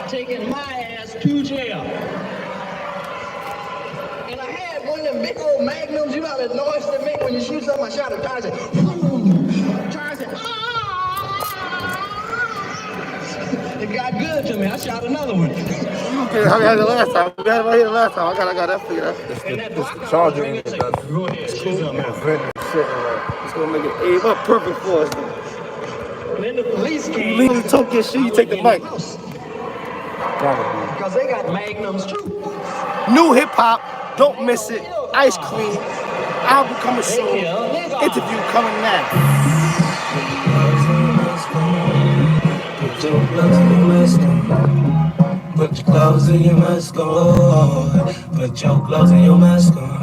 taking my ass to jail. And I had one of them big old magnums, you know how that noise they make when you shoot something. I shot a tire, I said, tire said, it got good to me. I shot another one. Okay, how we had it last time. We had it right here last time. I got that figured out. It's the charger in it. It's cool. It's gonna make it aim up perfect for us. And then the police came. You leave the talk your shit, you take the mic. Because they got magnums too. New hip hop, don't miss it. Ice Cream, album coming soon. Interview coming now. Put your clothes in your mask on. Put your clothes in your mask on.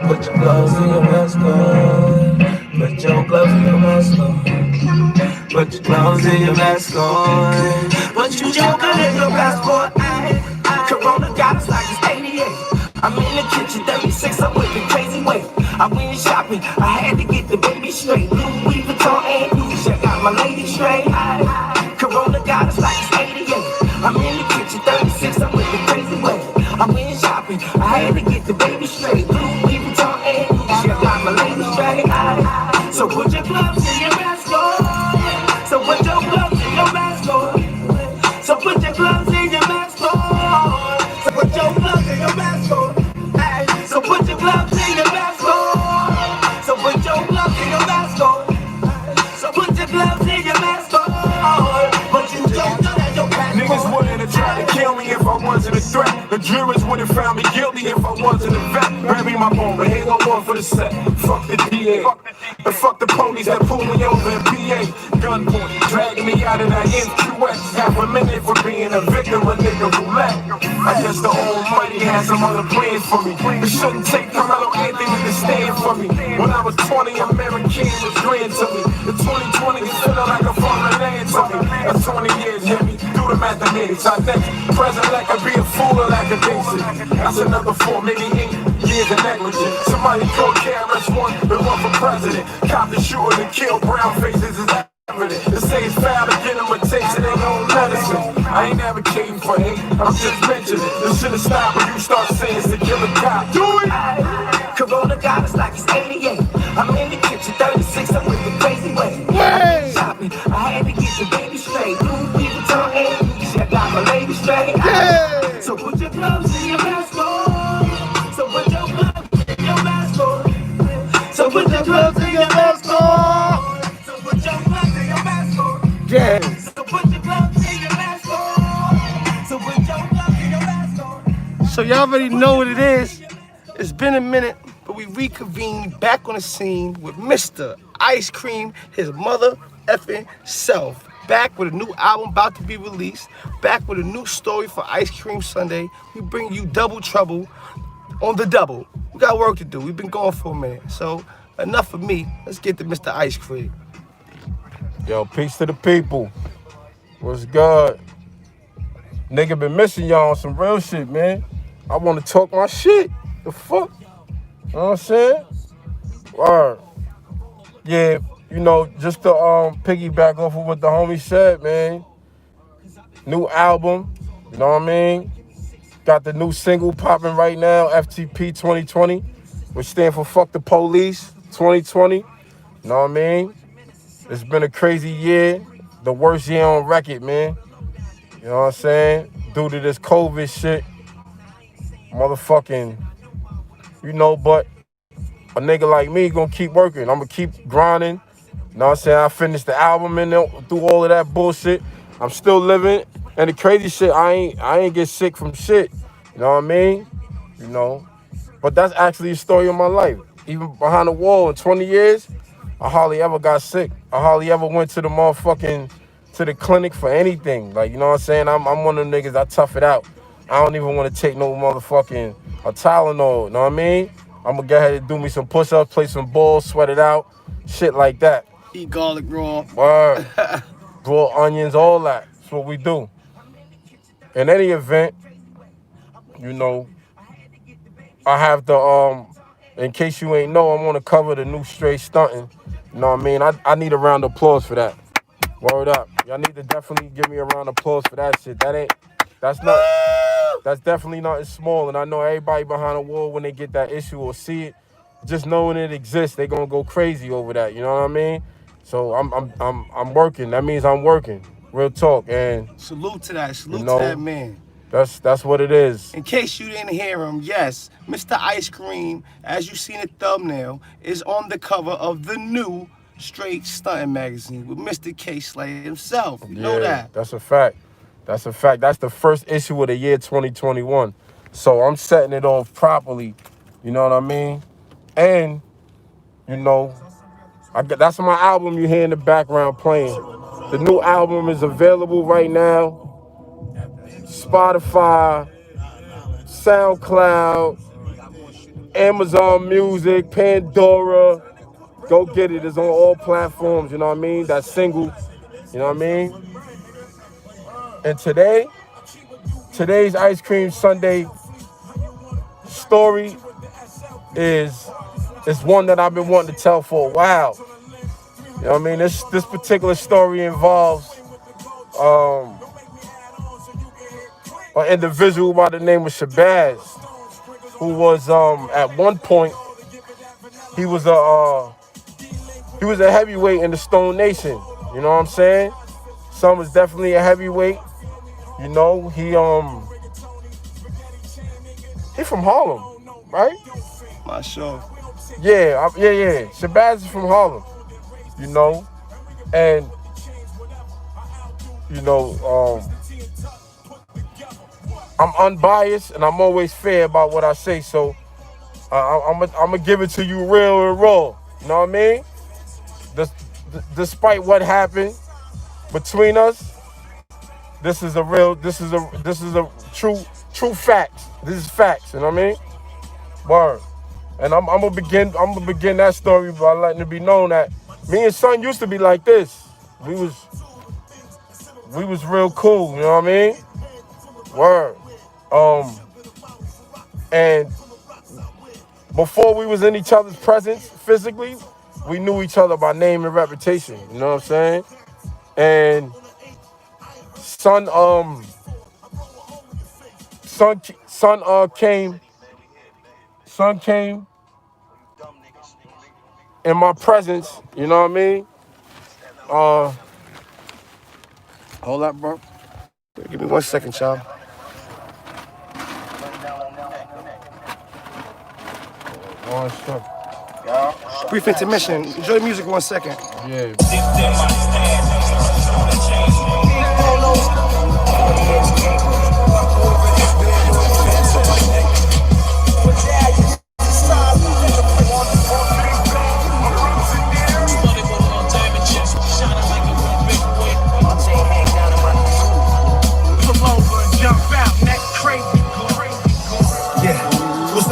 Put your clothes in your mask on. Put your clothes in your mask on. Put your clothes in your mask on. Put your joker in your passport. Corona got us like it's 88. I'm in the kitchen, 36, I'm with the crazy weight. I went shopping, I had to get the baby straight. Louis Vuitton and Gucci, I got my lady straight. Corona got us like it's 88. I'm in the kitchen, 36, I'm with the crazy way. I went shopping, I had to get the baby straight. Louis Vuitton and Gucci, I got my lady straight. So put your gloves in your mask on. So put your gloves in your mask on. So put your gloves in your mask on. So put your gloves in your mask on. So put your gloves in your mask on. So put your gloves in your mask on. So put your gloves in your mask on. But you don't know that your passport. Niggas wouldn't have tried to kill me if I wasn't a threat. The jurors would have found me guilty if I wasn't a vet. Bury my bone, but here go one for the set. Fuck the DA. And fuck the police that pulled me over in PA. Gunpoint, dragging me out of that MQS. Half a minute for being a victim of nigga roulette. I guess the almighty had some other plans for me. It shouldn't take Carmelo Anthony to stand for me. When I was 20, American was grand to me. The 2020 is feeling like a foreign land to me. That's 20 years, hear me, do the mathematics. I think present like I be a fool or like a basic. That's another 4, maybe 8 years of negligence. Somebody called KRS-One, but run for president. Cop the shooter and kill brown faces is evident. They say it's foul to get them a taste of their own medicine. I ain't advocating for hate, I'm just mentioning. This should've stopped when you start saying it's to kill a cop. Do it! Corona got us like it's 88. I'm in the kitchen, 36, I'm with the crazy way. Shopping, I had to get the baby straight. Louis Vuitton and Gucci, I got my lady straight. So put your gloves in your mask on. So put your gloves in your mask on. So put your gloves in your mask on. So put your gloves in your mask on. Yes. So put your gloves in your mask on. So put your gloves in your mask on. So y'all already know what it is. It's been a minute, but we reconvened back on the scene with Mr. Ice Cream, his mother effing self. Back with a new album about to be released. Back with a new story for Ice Cream Sunday. We bring you double trouble on the double. We got work to do. We've been going for a minute. So enough of me. Let's get to Mr. Ice Cream. Yo, peace to the people. What's good? Nigga been missing y'all on some real shit, man. I want to talk my shit. The fuck? You know what I'm saying? Alright. Yeah, you know, just to piggyback off of what the homie said, man. New album, you know what I mean? Got the new single popping right now, Pt.2, which stand for Fuck the Police 2020. You know what I mean? It's been a crazy year. The worst year on record, man. You know what I'm saying? Due to this COVID shit. Motherfucking, you know, but a nigga like me gonna keep working. I'm gonna keep grinding. You know what I'm saying? I finished the album and through all of that bullshit. I'm still living. And the crazy shit, I ain't get sick from shit. You know what I mean? You know. But that's actually a story of my life. Even behind the wall in 20 years, I hardly ever got sick. I hardly ever went to the clinic for anything. Like, you know what I'm saying? I'm one of them niggas, I tough it out. I don't even want to take no motherfucking Tylenol, you know what I mean? I'm gonna go ahead and do me some push-ups, play some ball, sweat it out, shit like that. Eat garlic raw. Word. Raw onions, all that. That's what we do. In any event, you know, I have the, in case you ain't know, I'm on the cover of the new Straight Stuntin'. You know what I mean? I need a round of applause for that. Word up. Y'all need to definitely give me a round of applause for that shit. That's definitely nothing small. And I know everybody behind the wall, when they get that issue or see it, just knowing it exists, they gonna go crazy over that. You know what I mean? So I'm working. That means I'm working. Real talk. And Salute to that. Salute you to that know, man. that's what it is. In case you didn't hear him, yes, Mr. Ice Cream, as you see in the thumbnail, is on the cover of the new Straight Stunting magazine with Mr. K Slay himself. You know that. That's a fact. That's a fact. That's the first issue of the year 2021. So I'm setting it off properly. You know what I mean? And, you know, that's my album you hear in the background playing. The new album is available right now. Spotify, SoundCloud, Amazon Music, Pandora. Go get it. It's on all platforms, you know what I mean? That single, you know what I mean? And today's Ice Cream Sunday story is one that I've been wanting to tell for a while. You know what I mean? This particular story involves an individual by the name of Shabazz, who was at one point he was a heavyweight in the Stone Nation. You know what I'm saying? Son was definitely a heavyweight. You know, he from Harlem, right? Not sure. Yeah. Shabazz is from Harlem. You know, and you know, I'm unbiased and I'm always fair about what I say. So I'm gonna give it to you real and raw. You know what I mean? Despite what happened between us, this is a true facts. This is facts. You know what I mean? Word. And I'm gonna begin that story by letting it be known that me and Son used to be like this. We was real cool. You know what I mean? Word. And before we was in each other's presence physically, we knew each other by name and reputation. You know what I'm saying? And Son came in my presence. You know what I mean? Hold up, bro. Give me 1 second, y'all. One second. Brief intermission. Enjoy the music 1 second. Yeah.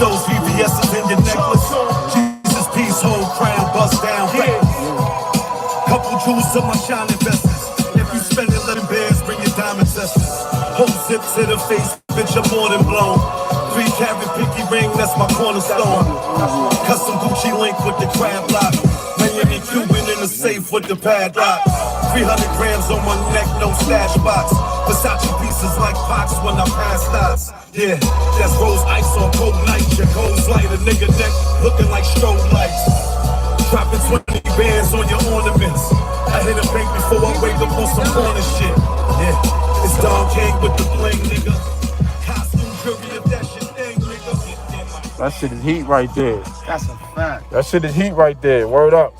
Those VVS's in your necklace. Jesus, peace, whole crown, bust down. Couple jewels to my shining vestments. If you spend it, let them bears bring your diamond testers. Whole zip to the face, bitch, I'm more than blown. 3-carat pinky ring, that's my cornerstone. Custom Gucci link with the crab lock. Miami Cuban in the safe with the padlock. 300 grams on my neck, no stash box. Versace pieces like box when I pass dots. Yeah, that's rose ice on cold nights. Your cold's light, a nigga neck looking like strobe lights. Dropping 20 bands on your ornaments. I hit a bank before I wake up on some corner shit. Yeah, it's Don King with the bling, nigga. Costume jury if that shit thing, nigga. That shit is heat right there. That's a fact. That shit is heat right there. Word up.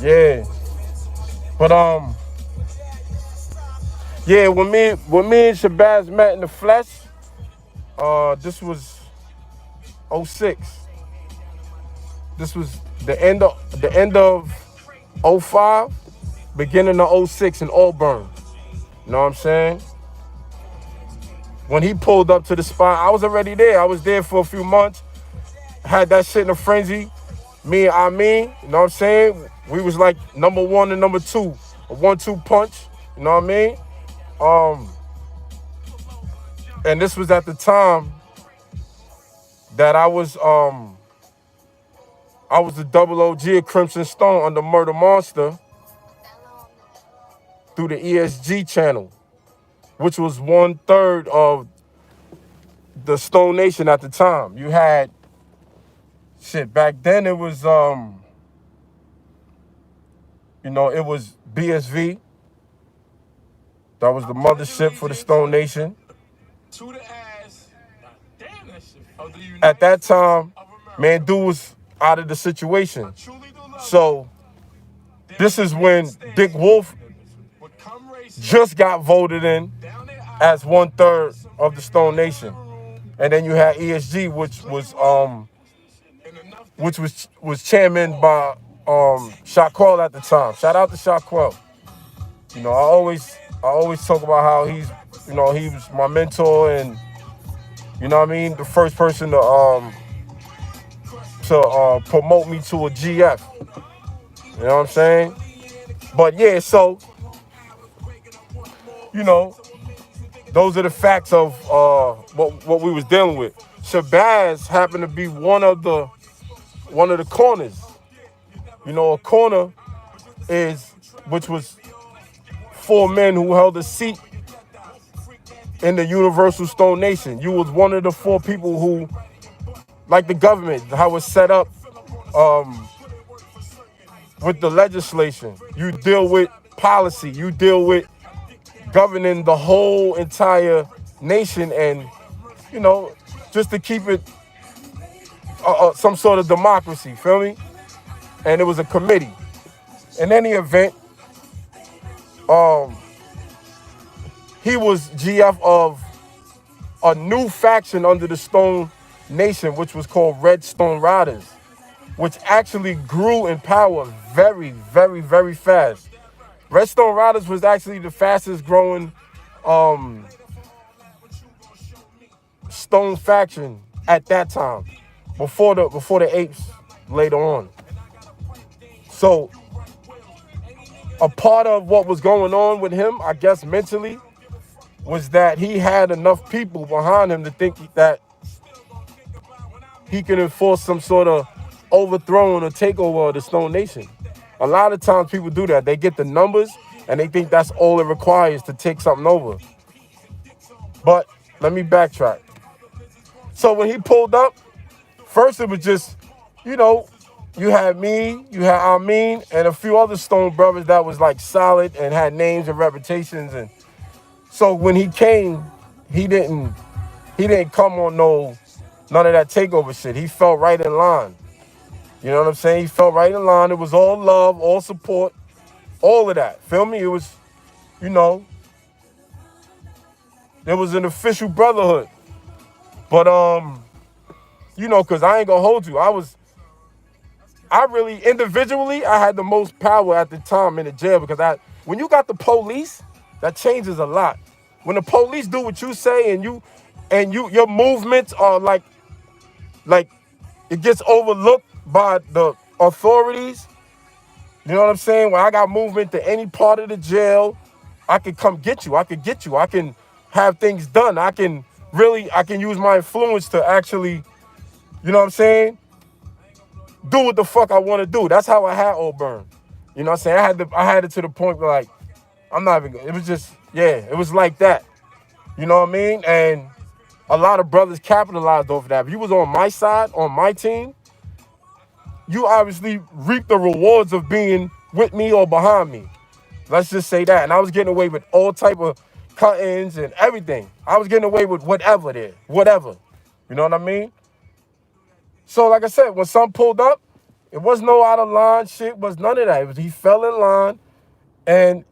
Yeah. But yeah, when me and Shabazz met in the flesh, this was 06. This was the end of 05, beginning of 06 in Auburn. You know what I'm saying? When he pulled up to the spot, I was already there. I was there for a few months. Had that shit in a frenzy. Me and Amin, you know what I'm saying? We was like number 1 and number 2, a 1-2 punch. You know what I mean? And this was at the time that I was the double OG of Crimson Stone under Murder Monster. through the ESG channel, which was 1/3 of the Stone Nation at the time. You had shit back then. It was it was BSV. That was the mothership for the Stone Nation. At that time, man, dude was out of the situation. So this is when Dick Wolf just got voted in as 1/3 of the Stone Nation. And then you had ESG, which was chairman by Shaquille at the time. Shout out to Shaquille. I always talk about how he was my mentor, and the first person to promote me to a GF. You know what I'm saying? But yeah, so those are the facts of what we was dealing with. Shabazz happened to be one of the corners. A corner which was 4 men who held a seat in the Universal Stone Nation. You was one of the 4 people who, like the government, how it's set up with the legislation. You deal with policy. You deal with governing the whole entire nation, and just to keep it some sort of democracy. Feel me? And it was a committee. In any event, he was GF of a new faction under the Stone Nation, which was called Red Stone Riders, which actually grew in power very, very, very fast. Red Stone Riders was actually the fastest growing Stone faction at that time, before the Apes later on. So a part of what was going on with him, I guess mentally, was that he had enough people behind him to think that he could enforce some sort of overthrow or takeover of the Stone Nation. A lot of times people do that. They get the numbers and they think that's all it requires to take something over. But let me backtrack. So when he pulled up, first it was just, you had me, you had Amin, and a few other Stone brothers that was like solid and had names and reputations. And so when he came, he didn't come on none of that takeover shit. He felt right in line. You know what I'm saying? He felt right in line. It was all love, all support, all of that. Feel me? It was, there was an official brotherhood. But, because I ain't gonna hold you. I really, individually, I had the most power at the time in the jail, because when you got the police, that changes a lot. When the police do what you say and your movements are like it gets overlooked by the authorities. You know what I'm saying? When I got movement to any part of the jail, I can come get you. I can have things done. I can use my influence to actually, you know what I'm saying, do what the fuck I want to do. That's how I had Old Burn. You know what I'm saying? I had it to the point where, like, I'm not even, it was just, it was like that. You know what I mean? And a lot of brothers capitalized off that. If you was on my side, on my team, you obviously reap the rewards of being with me or behind me. Let's just say that. And I was getting away with all type of cut-ins and everything. I was getting away with whatever there. Whatever. You know what I mean? So like I said, when some pulled up, it was no out of line shit, was none of that. He fell in line. And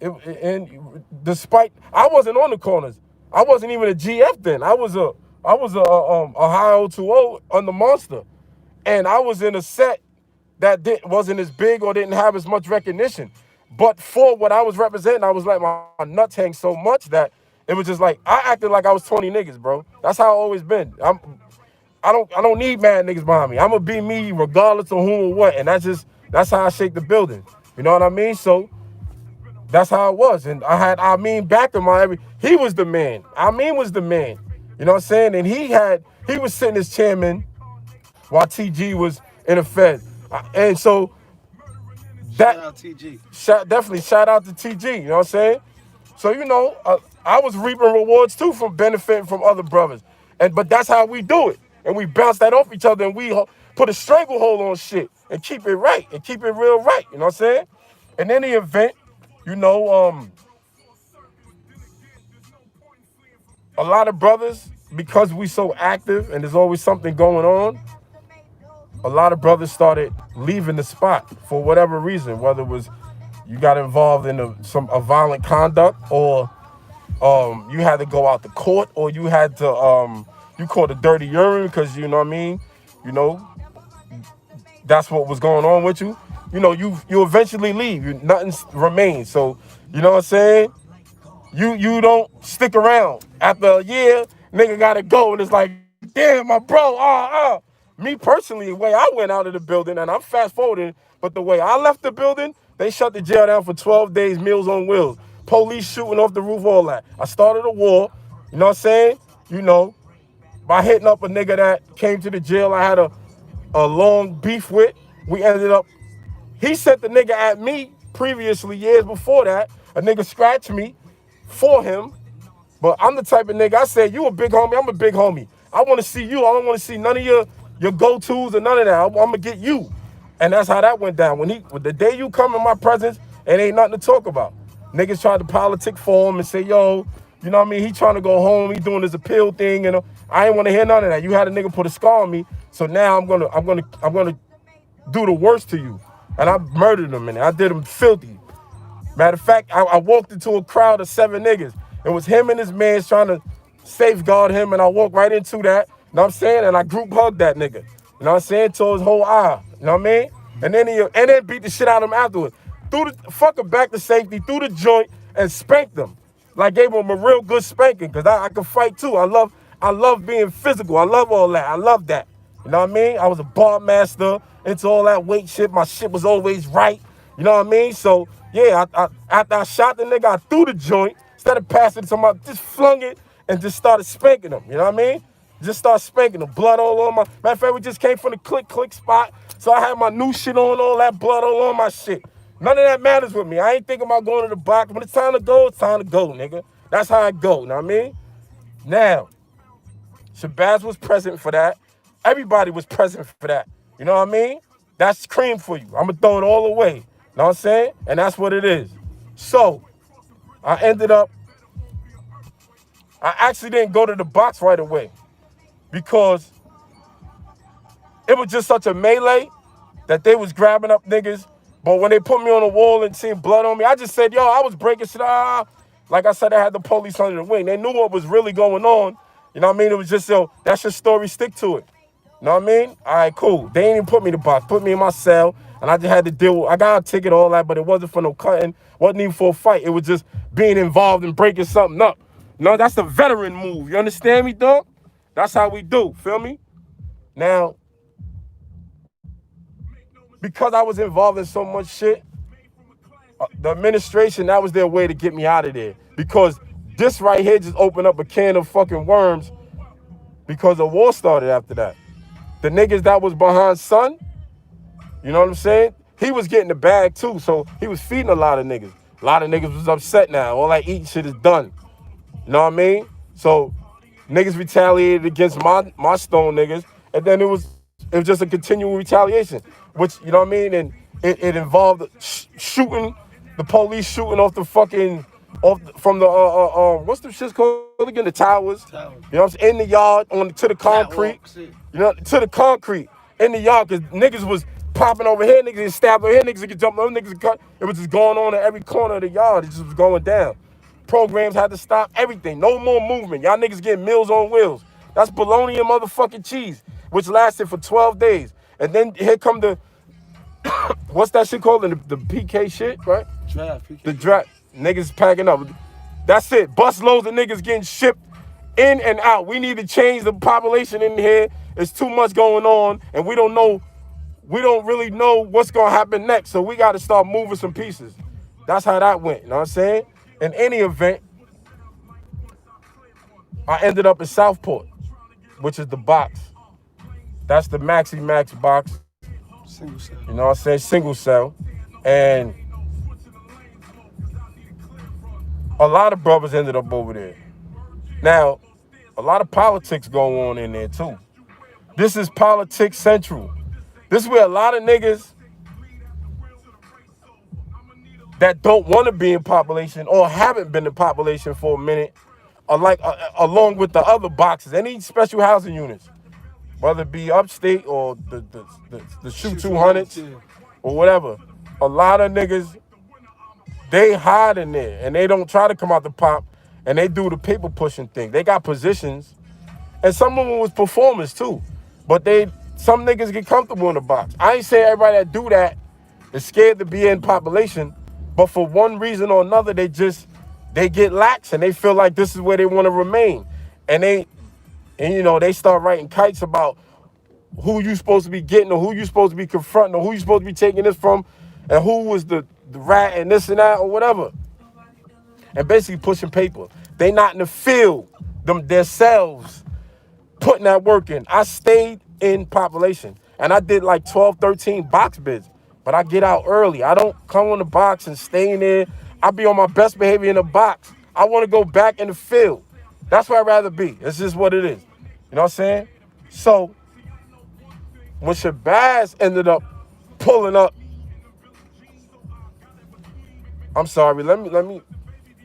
despite, I wasn't on the corners. I wasn't even a GF then. I was a high 020 on the Monster. And I was in a set that wasn't as big or didn't have as much recognition. But for what I was representing, I was like, my nuts hang so much that it was just like, I acted like I was 20 niggas, bro. That's how I always been. I don't need mad niggas behind me. I'm gonna be me regardless of who or what. And that's how I shake the building. You know what I mean? So that's how it was. And I had Amin back in he was the man. Amin was the man. You know what I'm saying? And he was sitting as chairman while TG was in the Fed. And so that, shout out TG. Definitely shout out to TG, you know what I'm saying? So, you know, I was reaping rewards too from benefiting from other brothers. But that's how we do it. And we bounce that off each other and we put a stranglehold on shit and keep it right and keep it real right. You know what I'm saying? In any event, you know, a lot of brothers, because we so active and there's always something going on, a lot of brothers started leaving the spot for whatever reason, whether it was you got involved in a violent conduct, or you had to go out to court, or you had to you caught a dirty urine because, you know what I mean, you know, that's what was going on with you. You know, you eventually leave. Nothing remains. So, you know what I'm saying? You don't stick around. After a year, nigga gotta go, and it's like, damn, my bro, Me personally, the way I went out of the building, and I'm fast forwarding, but the way I left the building, they shut the jail down for 12 days, Meals on Wheels. Police shooting off the roof, all that. I started a war, you know what I'm saying? You know, by hitting up a nigga that came to the jail I had a long beef with. We ended up, he sent the nigga at me previously, years before that. A nigga scratched me for him. But I'm the type of nigga, I said, you a big homie, I'm a big homie. I want to see you. I don't want to see none of your go-tos or none of that. I'm going to get you. And that's how that went down. The day you come in my presence, it ain't nothing to talk about. Niggas tried to politic for him and say, yo, you know what I mean? He trying to go home. He doing his appeal thing. And I ain't want to hear none of that. You had a nigga put a scar on me. So now I'm gonna do the worst to you. And I murdered him, and I did him filthy. Matter of fact, I walked into a crowd of 7 niggas. It was him and his man trying to safeguard him, and I walked right into that. You know what I'm saying? And I group hugged that nigga. You know what I'm saying? To his whole eye. You know what I mean? And then beat the shit out of him afterwards. Threw the fucker back to safety, threw the joint, and spanked him. Like gave him a real good spanking, because I can fight too. I love being physical. I love all that. I love that. You know what I mean? I was a bar master into all that weight shit. My shit was always right. You know what I mean? So, yeah, after I shot the nigga, I threw the joint. Instead of passing it to somebody, just flung it and just started spanking him. You know what I mean? Just started spanking him. Blood all on my... Matter of fact, we just came from the click spot. So I had my new shit on, all that blood all on my shit. None of that matters with me. I ain't thinking about going to the box. When it's time to go, nigga. That's how I go, you know what I mean? Now, Shabazz was present for that. Everybody was present for that. You know what I mean? That's cream for you. I'm going to throw it all away. You know what I'm saying? And that's what it is. So, I actually didn't go to the box right away because it was just such a melee that they was grabbing up niggas. But when they put me on the wall and seen blood on me, I just said, yo, I was breaking shit. Like I said, I had the police under the wing. They knew what was really going on. You know what I mean? It was just, yo, that's your story, stick to it. You know what I mean? All right, cool. They ain't even put me in the box, put me in my cell, and I just had to deal with, I got a ticket, all that, but it wasn't for no cutting, wasn't even for a fight. It was just being involved in breaking something up. No, that's the veteran move. You understand me, dog? That's how we do, feel me? Now, because I was involved in so much shit, the administration, that was their way to get me out of there. Because this right here just opened up a can of fucking worms because a war started after that. The niggas that was behind Son, you know what I'm saying? He was getting the bag too, so he was feeding a lot of niggas. A lot of niggas was upset now. All that eating shit is done. You know what I mean? So niggas retaliated against my stone niggas, and then it was just a continual retaliation, which, you know what I mean? And it involved shooting, the police shooting off the fucking, from the, what's the shit called again? The towers. You know what I'm saying? In the yard, to the concrete. You know, to the concrete, in the yard, because niggas was popping over here, niggas get stabbed over here, niggas get jumped over, niggas get cut. It was just going on in every corner of the yard. It just was going down. Programs had to stop everything. No more movement. Y'all niggas getting Meals on Wheels. That's bologna and motherfucking cheese, which lasted for 12 days. And then here come the, what's that shit called? The PK shit, right? Draft, PK. The draft. Niggas packing up. That's it. Bus loads of niggas getting shipped in and out. We need to change the population in here. There's too much going on, and we don't really know what's gonna happen next. So we gotta start moving some pieces. That's how that went, you know what I'm saying? In any event, I ended up in Southport, which is the box. That's the Maxi Max box. Single cell. You know what I'm saying? Single cell. And a lot of brothers ended up over there. Now, a lot of politics go on in there too. This is politics central. This is where a lot of niggas that don't want to be in population or haven't been in population for a minute are like, along with the other boxes, any special housing units, whether it be upstate or the shoot 200s or whatever. A lot of niggas, they hide in there and they don't try to come out the pop and they do the paper pushing thing. They got positions and some of them was performers too. But some niggas get comfortable in the box. I ain't saying everybody that do that is scared to be in population, but for one reason or another, they get lax and they feel like this is where they want to remain. And they start writing kites about who you supposed to be getting or who you supposed to be confronting or who you supposed to be taking this from and who was the rat and this and that or whatever. And basically pushing paper. They not in the field themselves putting that work in. I stayed in population and I did like 12, 13 box bids, but I get out early. I don't come on the box and stay in there. I be on my best behavior in the box. I want to go back in the field. That's where I'd rather be. It's just what it is. You know what I'm saying? So when Shabazz ended up pulling up, I'm sorry, let me,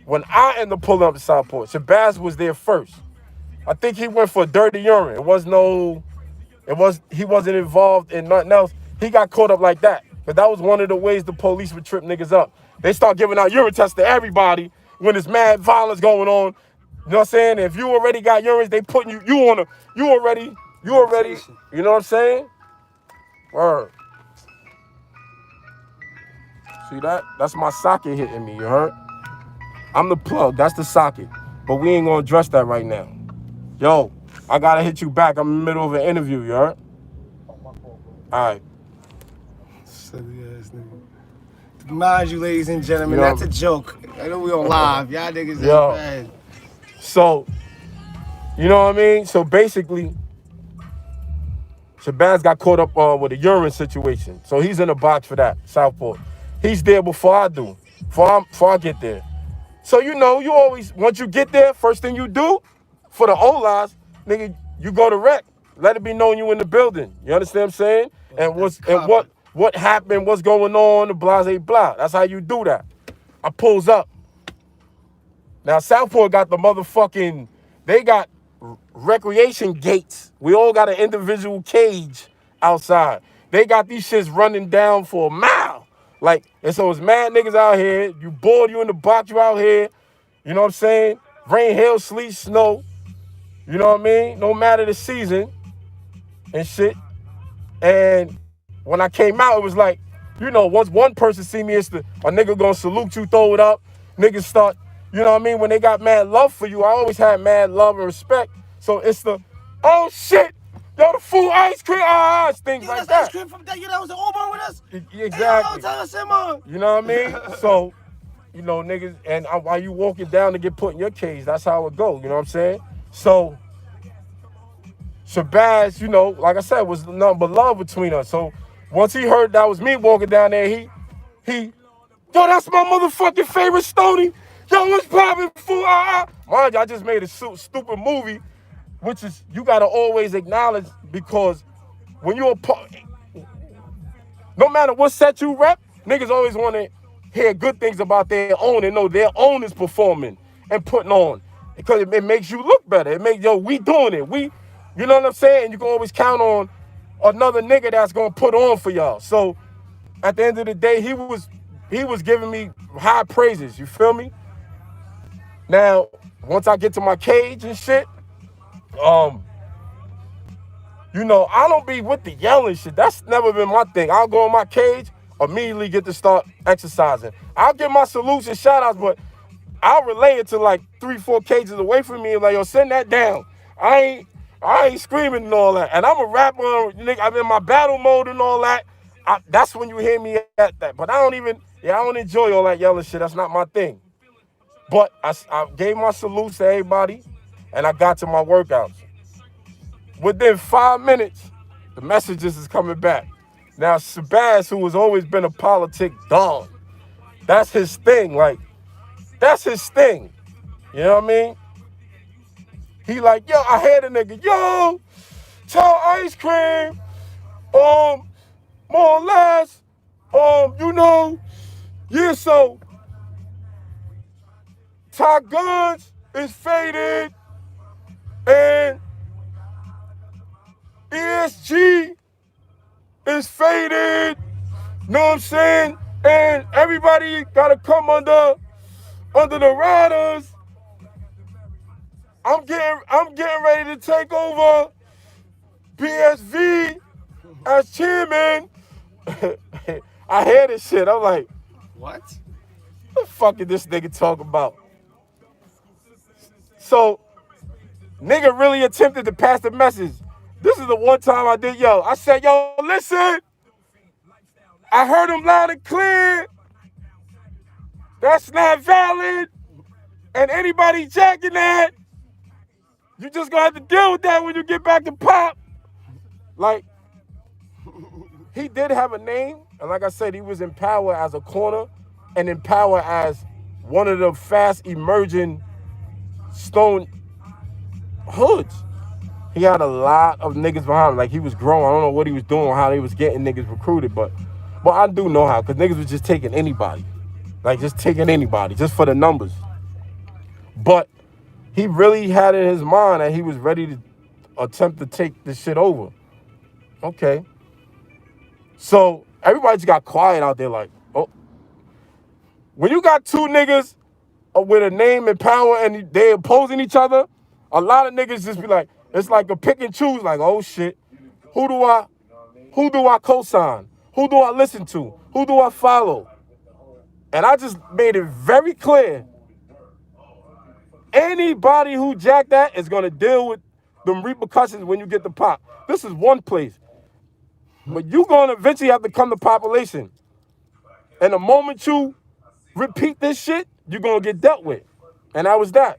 when I ended up pulling up to Southport, Shabazz was there first. I think he went for dirty urine. He wasn't involved in nothing else. He got caught up like that. But that was one of the ways the police would trip niggas up. They start giving out urine tests to everybody when there's mad violence going on. You know what I'm saying? If you already got urines, they putting you already, you know what I'm saying? Word. See that? That's my socket hitting me, you heard? I'm the plug, that's the socket. But we ain't gonna address that right now. Yo, I gotta hit you back. I'm in the middle of an interview, you heard? All right. Silly ass nigga. Mind you, ladies and gentlemen, that's a joke. I know we on live. Y'all niggas ain't bad. So, you know what I mean? So basically, Shabazz got caught up with a urine situation. So he's in a box for that, Southport. He's there before I do, before I get there. So you always, once you get there, first thing you do, for the O-Lives, nigga, you go to rec. Let it be known you in the building. You understand what I'm saying? And what happened, what's going on, the blah. That's how you do that. I pulls up. Now, Southport got the motherfucking, they got recreation gates. We all got an individual cage outside. They got these shits running down for a mile. Like, and so it's mad niggas out here. You bored, you in the box, you out here. You know what I'm saying? Rain, hail, sleet, snow. You know what I mean? No matter the season and shit. And when I came out, it was like, once one person see me, it's a nigga gonna salute you, throw it up. Niggas start, you know what I mean? When they got mad love for you, I always had mad love and respect. So it's the, oh shit, yo, the full ice cream, things like that. Ice cream from that, that was the Uber with us? Exactly. Hey, you know what I mean? So, niggas, and while you walking down to get put in your cage, that's how it go, you know what I'm saying? So, Shabazz, like I said, was nothing but love between us. So, once he heard that was me walking down there, he, yo, that's my motherfucking favorite Stoney. Yo, what's poppin', fool? Mind you, I just made a stupid movie, which is, you gotta always acknowledge, because when you're no matter what set you rep, niggas always want to hear good things about their own and know their own is performing and putting on. Because it makes you look better. It makes, we doing it. You know what I'm saying? You can always count on another nigga that's gonna put on for y'all. So at the end of the day, he was giving me high praises, you feel me? Now, once I get to my cage and shit, I don't be with the yelling shit. That's never been my thing. I'll go in my cage, immediately get to start exercising. I'll get my salutes and shout outs, but I'll relay it to like 3-4 cages away from me and like, yo, send that down. I ain't screaming and all that. And I'm a rapper, nigga, I'm in my battle mode and all that. That's when you hear me at that. But I don't enjoy all that yelling shit. That's not my thing. But I gave my salutes to everybody, and I got to my workouts. Within 5 minutes, the messages is coming back. Now, Shabazz, who has always been a politic dog, that's his thing. Like, That's his thing. You know what I mean? He like, yo, I had a nigga, yo, tell Ice Cream, more or less, you know, yeah, so Ty Guns is faded and ESG is faded. Know what I'm saying? And everybody gotta come under the riders. I'm getting ready to take over PSV as chairman. I hear this shit. I'm like, What? what the fuck is this nigga talking about? So, nigga really attempted to pass the message. This is the one time I did, I said, yo, listen. I heard him loud and clear. That's not valid. And anybody jacking that, you just gonna have to deal with that when you get back to Pop. Like, he did have a name. And like I said, he was in power as a corner and in power as one of the fast emerging Stone hoods. He had a lot of niggas behind him. Like, he was growing. I don't know what he was doing, how they was getting niggas recruited, but I do know how, because niggas was just taking anybody. Like, just taking anybody, just for the numbers. But he really had in his mind that he was ready to attempt to take this shit over. Okay. So everybody just got quiet out there like, oh. When you got two niggas with a name and power and they opposing each other, a lot of niggas just be like, it's like a pick and choose, like, oh shit, who do I co-sign? Who do I listen to? Who do I follow? And I just made it very clear, anybody who jacked that is gonna deal with them repercussions when you get the Pop. This is one place. But you gonna eventually have to come to population. And the moment you repeat this shit, you're gonna get dealt with. And that was that.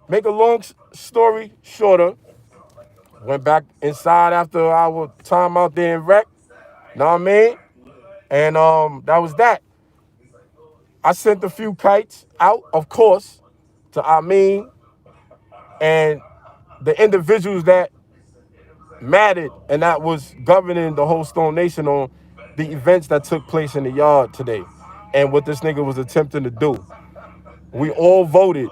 Make a long story shorter, went back inside after our time out there in rec, know what I mean? And that was that. I sent a few kites out, of course, to Amin and the individuals that mattered and that was governing the whole Stone Nation on the events that took place in the yard today and what this nigga was attempting to do. We all voted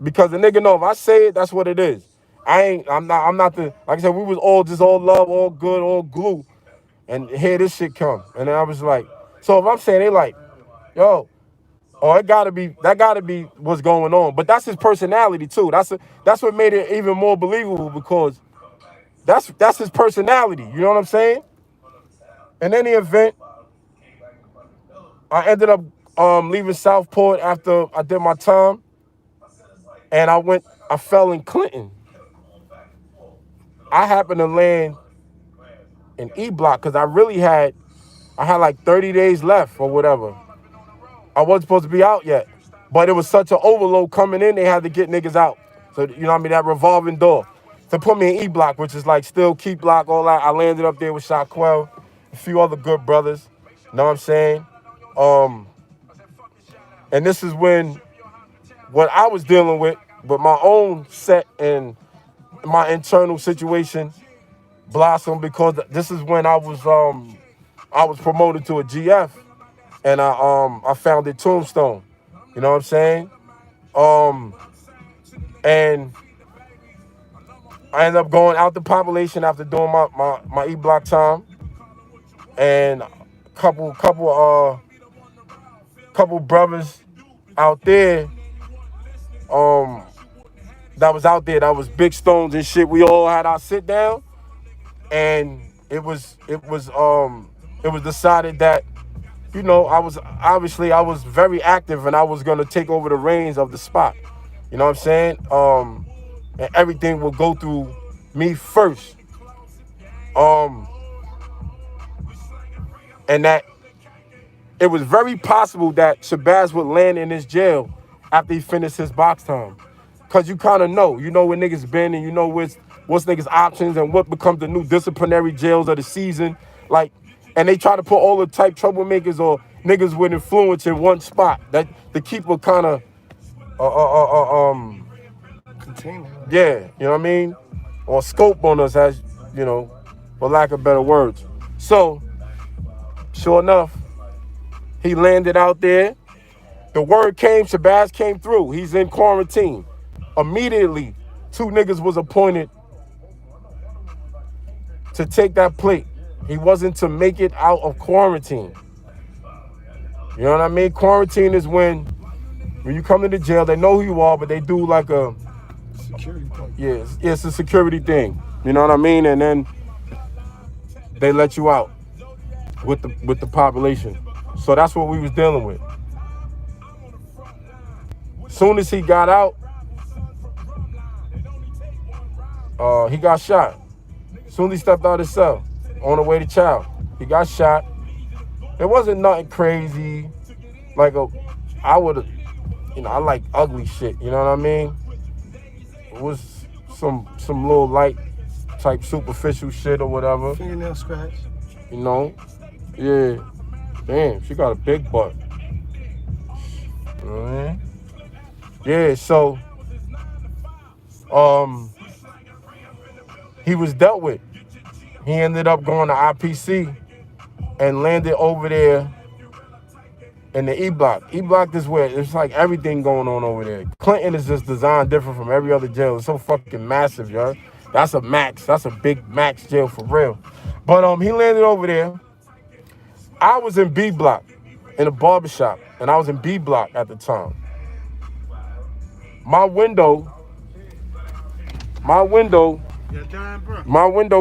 because the nigga know if I say it, that's what it is. I'm not the, like I said, we was all just all love, all good, all glue. And here this shit come. And then I was like, so if I'm saying they like, yo, oh, that gotta be what's going on. But that's his personality too. That's what made it even more believable because that's his personality. You know what I'm saying? In any event, I ended up leaving Southport after I did my time. And I fell in Clinton. I happened to land in E Block because I had like 30 days left or whatever. I wasn't supposed to be out yet. But it was such an overload coming in, they had to get niggas out. So, you know what I mean, that revolving door. To put me in E Block, which is like still Key Block, all that. I landed up there with Shaquell, a few other good brothers. Know what I'm saying? And this is when what I was dealing with my own set and my internal situation blossomed because this is when I was promoted to a GF and I founded Tombstone. You know what I'm saying? And I ended up going out the population after doing my E Block time. And a couple brothers out there that was out there, that was big stones and shit. We all had our sit down, and it was decided that, you know, I was very active and I was gonna take over the reins of the spot. You know what I'm saying? And everything will go through me first. And that it was very possible that Shabazz would land in his jail after he finished his box time. Cause you kind of know where niggas been and you know what's niggas' options and what becomes the new disciplinary jails of the season. Like, and they try to put all the type troublemakers or niggas with influence in one spot that to keep a kind of Container. yeah, you know what I mean, or scope on us, as you know, for lack of better words. So sure enough, he landed out there. The word came, Shabazz came through. He's in quarantine. Immediately, 2 niggas was appointed to take that plate. He wasn't to make it out of quarantine. You know what I mean? Quarantine is when you come to the jail, they know who you are, but they do like a Security point. yeah, it's a security thing. You know what I mean? And then they let you out with the population. So that's what we was dealing with. Soon as he got out, he got shot. Soon as he stepped out of his cell on the way to trial, he got shot. It wasn't nothing crazy. Like I would, you know, I like ugly shit. You know what I mean? It was some little light type superficial shit or whatever. Fingernail scratch. You know? Yeah. Damn, she got a big butt. You know what I mean? Yeah, so he was dealt with. He ended up going to IPC and landed over there in the E Block. E Block is where it's like everything going on over there. Clinton is just designed different from every other jail. It's so fucking massive, yo. That's a max. That's a big max jail for real. But he landed over there. I was in B Block in a barbershop, and I was in B Block at the time. My window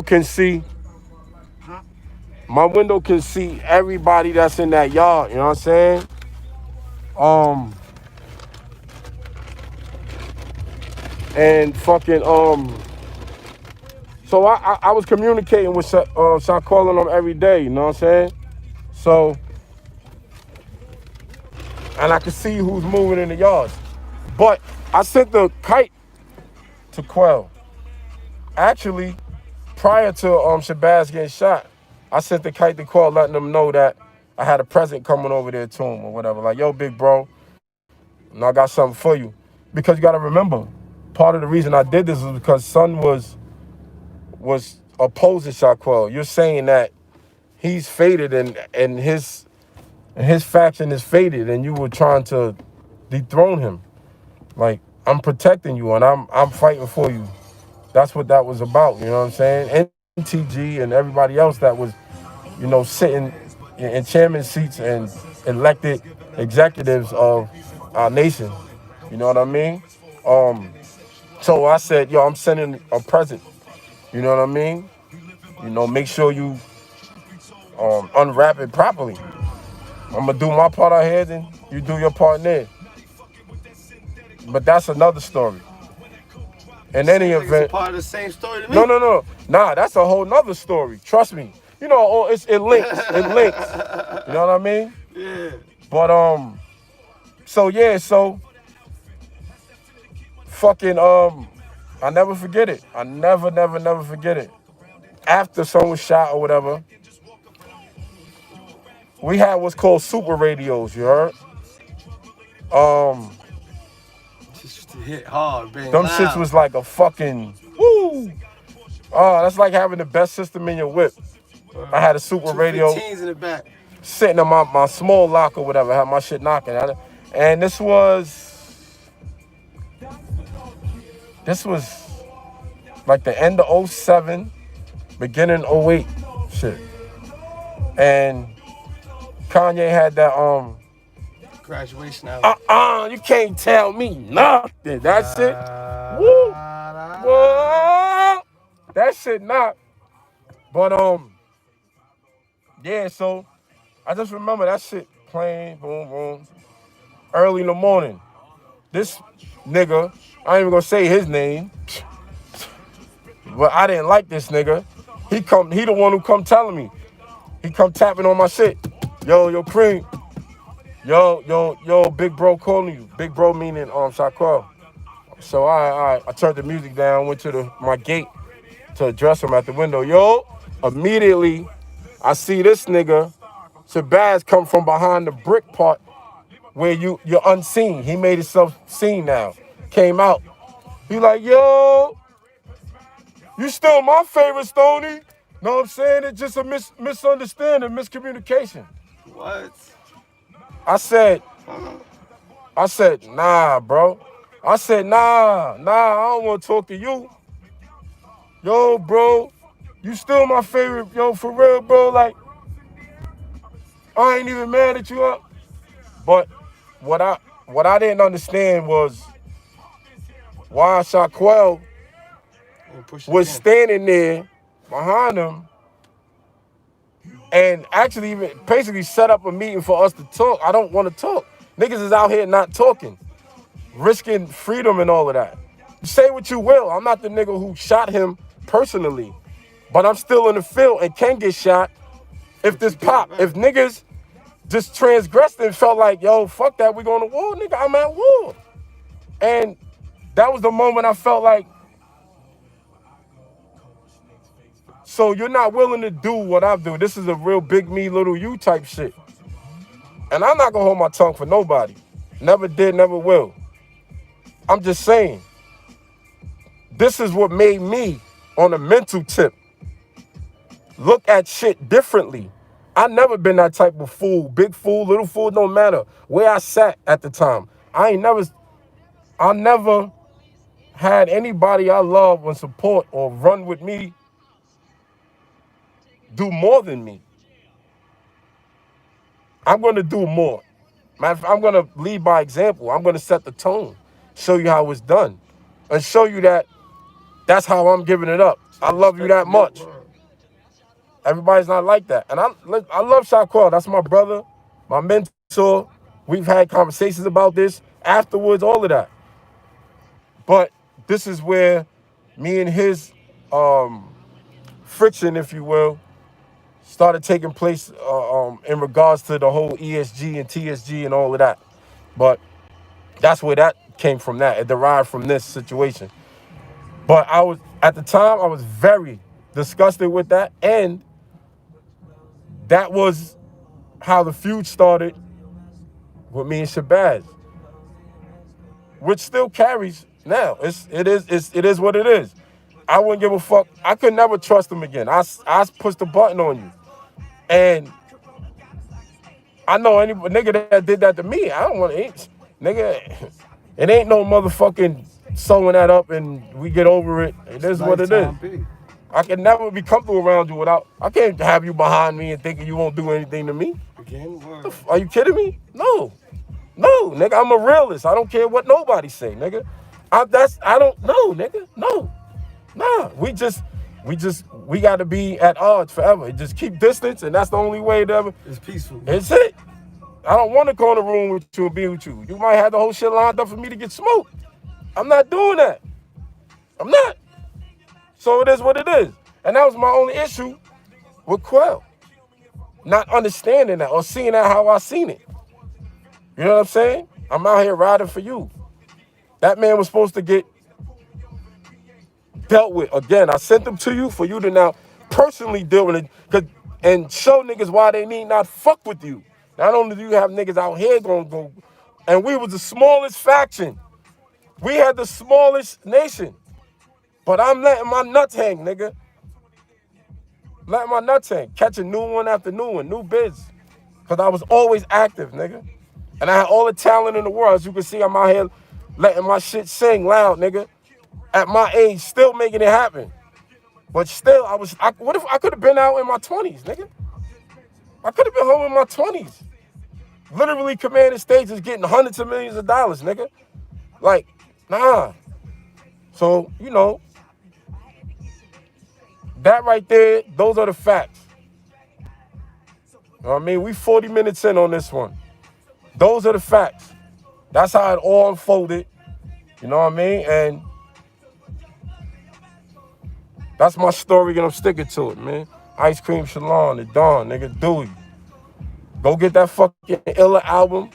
can see. My window can see everybody that's in that yard. You know what I'm saying? And fucking So I was communicating with calling them every day. You know what I'm saying? So, and I could see who's moving in the yards. But I sent the kite to Quell. Actually, prior to Shabazz getting shot, I sent the kite to Quell, letting them know that I had a present coming over there to him or whatever. Like, yo, big bro, and I got something for you. Because you got to remember, part of the reason I did this was because Son was opposing Shaquille. You're saying that he's faded and his faction is faded, and you were trying to dethrone him. Like, I'm protecting you and I'm fighting for you. That's what that was about, you know what I'm saying? NTG and everybody else that was, you know, sitting in chairman seats and elected executives of our nation. You know what I mean? So I said, yo, I'm sending a present. You know what I mean? You know, make sure you unwrap it properly. I'm gonna do my part out here, then you do your part there. But that's another story. In any event, It's part of the same story to me. no. Nah, that's a whole nother story. Trust me. You know, it links. It links. You know what I mean? Yeah. But so fucking I never forget it. I never forget it. After someone was shot or whatever, we had what's called super radios, you heard? Just to hit hard, bang Them loud. shits was like a fucking woo. That's like having the best system in your whip. I had a super radio 215s in the back. sitting in my small lock or whatever. I had my shit knocking. And this was like the end of 07, beginning 08 shit. And Kanye had that Graduation album. you can't tell me nothing. That shit. Woo. Whoa. That shit not. But yeah, so I just remember that shit playing, boom, boom, early in the morning. This nigga, I ain't even gonna say his name, but I didn't like this nigga. He the one who come telling me. He come tapping on my shit. Yo, Cream. Yo, big bro calling you. Big bro meaning Shaquille. So I turned the music down, went to my gate to address him at the window. Yo, immediately I see this nigga Shabazz come from behind the brick part where you're unseen. He made himself seen now. Came out. He like, yo, you still my favorite, Stoney. Know what I'm saying? It's just a misunderstanding, miscommunication. What? I said, nah, bro. I said, nah, I don't want to talk to you. Yo, bro, you still my favorite, yo, for real, bro. Like, I ain't even mad at you up. But what I didn't understand was why Shaquille was standing there behind him and actually even basically set up a meeting for us to talk. I don't want to talk. Niggas is out here not talking, risking freedom and all of that. Say what you will. I'm not the nigga who shot him personally, but I'm still in the field and can get shot if this pop. If niggas just transgressed and felt like, yo, fuck that, we going to war, nigga, I'm at war. And that was the moment I felt like, so you're not willing to do what I do. This is a real big me, little you type shit. And I'm not gonna hold my tongue for nobody. Never did, never will. I'm just saying, this is what made me, on a mental tip, look at shit differently. I never been that type of fool. Big fool, little fool, don't matter. Where I sat at the time. I never had anybody I love and support or run with me do more than me. I'm going to do more. I'm going to lead by example. I'm going to set the tone, show you how it's done, and show you that that's how I'm giving it up. I love you that much. Everybody's not like that. And I love Shaquille. That's my brother, my mentor. We've had conversations about this afterwards, all of that. But this is where me and his friction, if you will, started taking place in regards to the whole ESG and TSG and all of that. But that's where that came from. That it derived from this situation. But at the time I was very disgusted with that, and that was how the feud started with me and Shabazz, which still carries now. It is what it is. I wouldn't give a fuck. I could never trust him again. I pushed the button on you. And I know any nigga that did that to me, I don't want to eat. Nigga, it ain't no motherfucking sewing that up and we get over it. It is what it is. I can never be comfortable around you I can't have you behind me and thinking you won't do anything to me. Are you kidding me? No, nigga, I'm a realist. I don't care what nobody say, nigga. I don't know, nigga. No, nah, we got to be at odds forever. Just keep distance, and that's the only way to ever. It's peaceful. It's it. I don't want to go in the room with you and be with you. You might have the whole shit lined up for me to get smoked. I'm not doing that. I'm not. So it is what it is. And that was my only issue with Quell. Not understanding that or seeing that how I seen it. You know what I'm saying? I'm out here riding for you. That man was supposed to get dealt with. Again, I sent them to you for you to now personally deal with it and show niggas why they need not fuck with you. Not only do you have niggas out here gonna go, and we was the smallest faction. We had the smallest nation. But I'm letting my nuts hang, nigga. Letting my nuts hang. Catching new one after new one, new biz. Because I was always active, nigga. And I had all the talent in the world. As you can see, I'm out here letting my shit sing loud, nigga. At my age, still making it happen. But still, what if I could have been out in my 20s, nigga? I could have been home in my 20s. Literally commanding stages, getting hundreds of millions of dollars, nigga. Like, nah. So, you know, that right there, those are the facts. You know what I mean? We 40 minutes in on this one. Those are the facts. That's how it all unfolded. You know what I mean? And that's my story, and I'm sticking to it, man. Ice Cream Shalon, the Dawn, nigga, Dewey. Go get that fucking Illa album.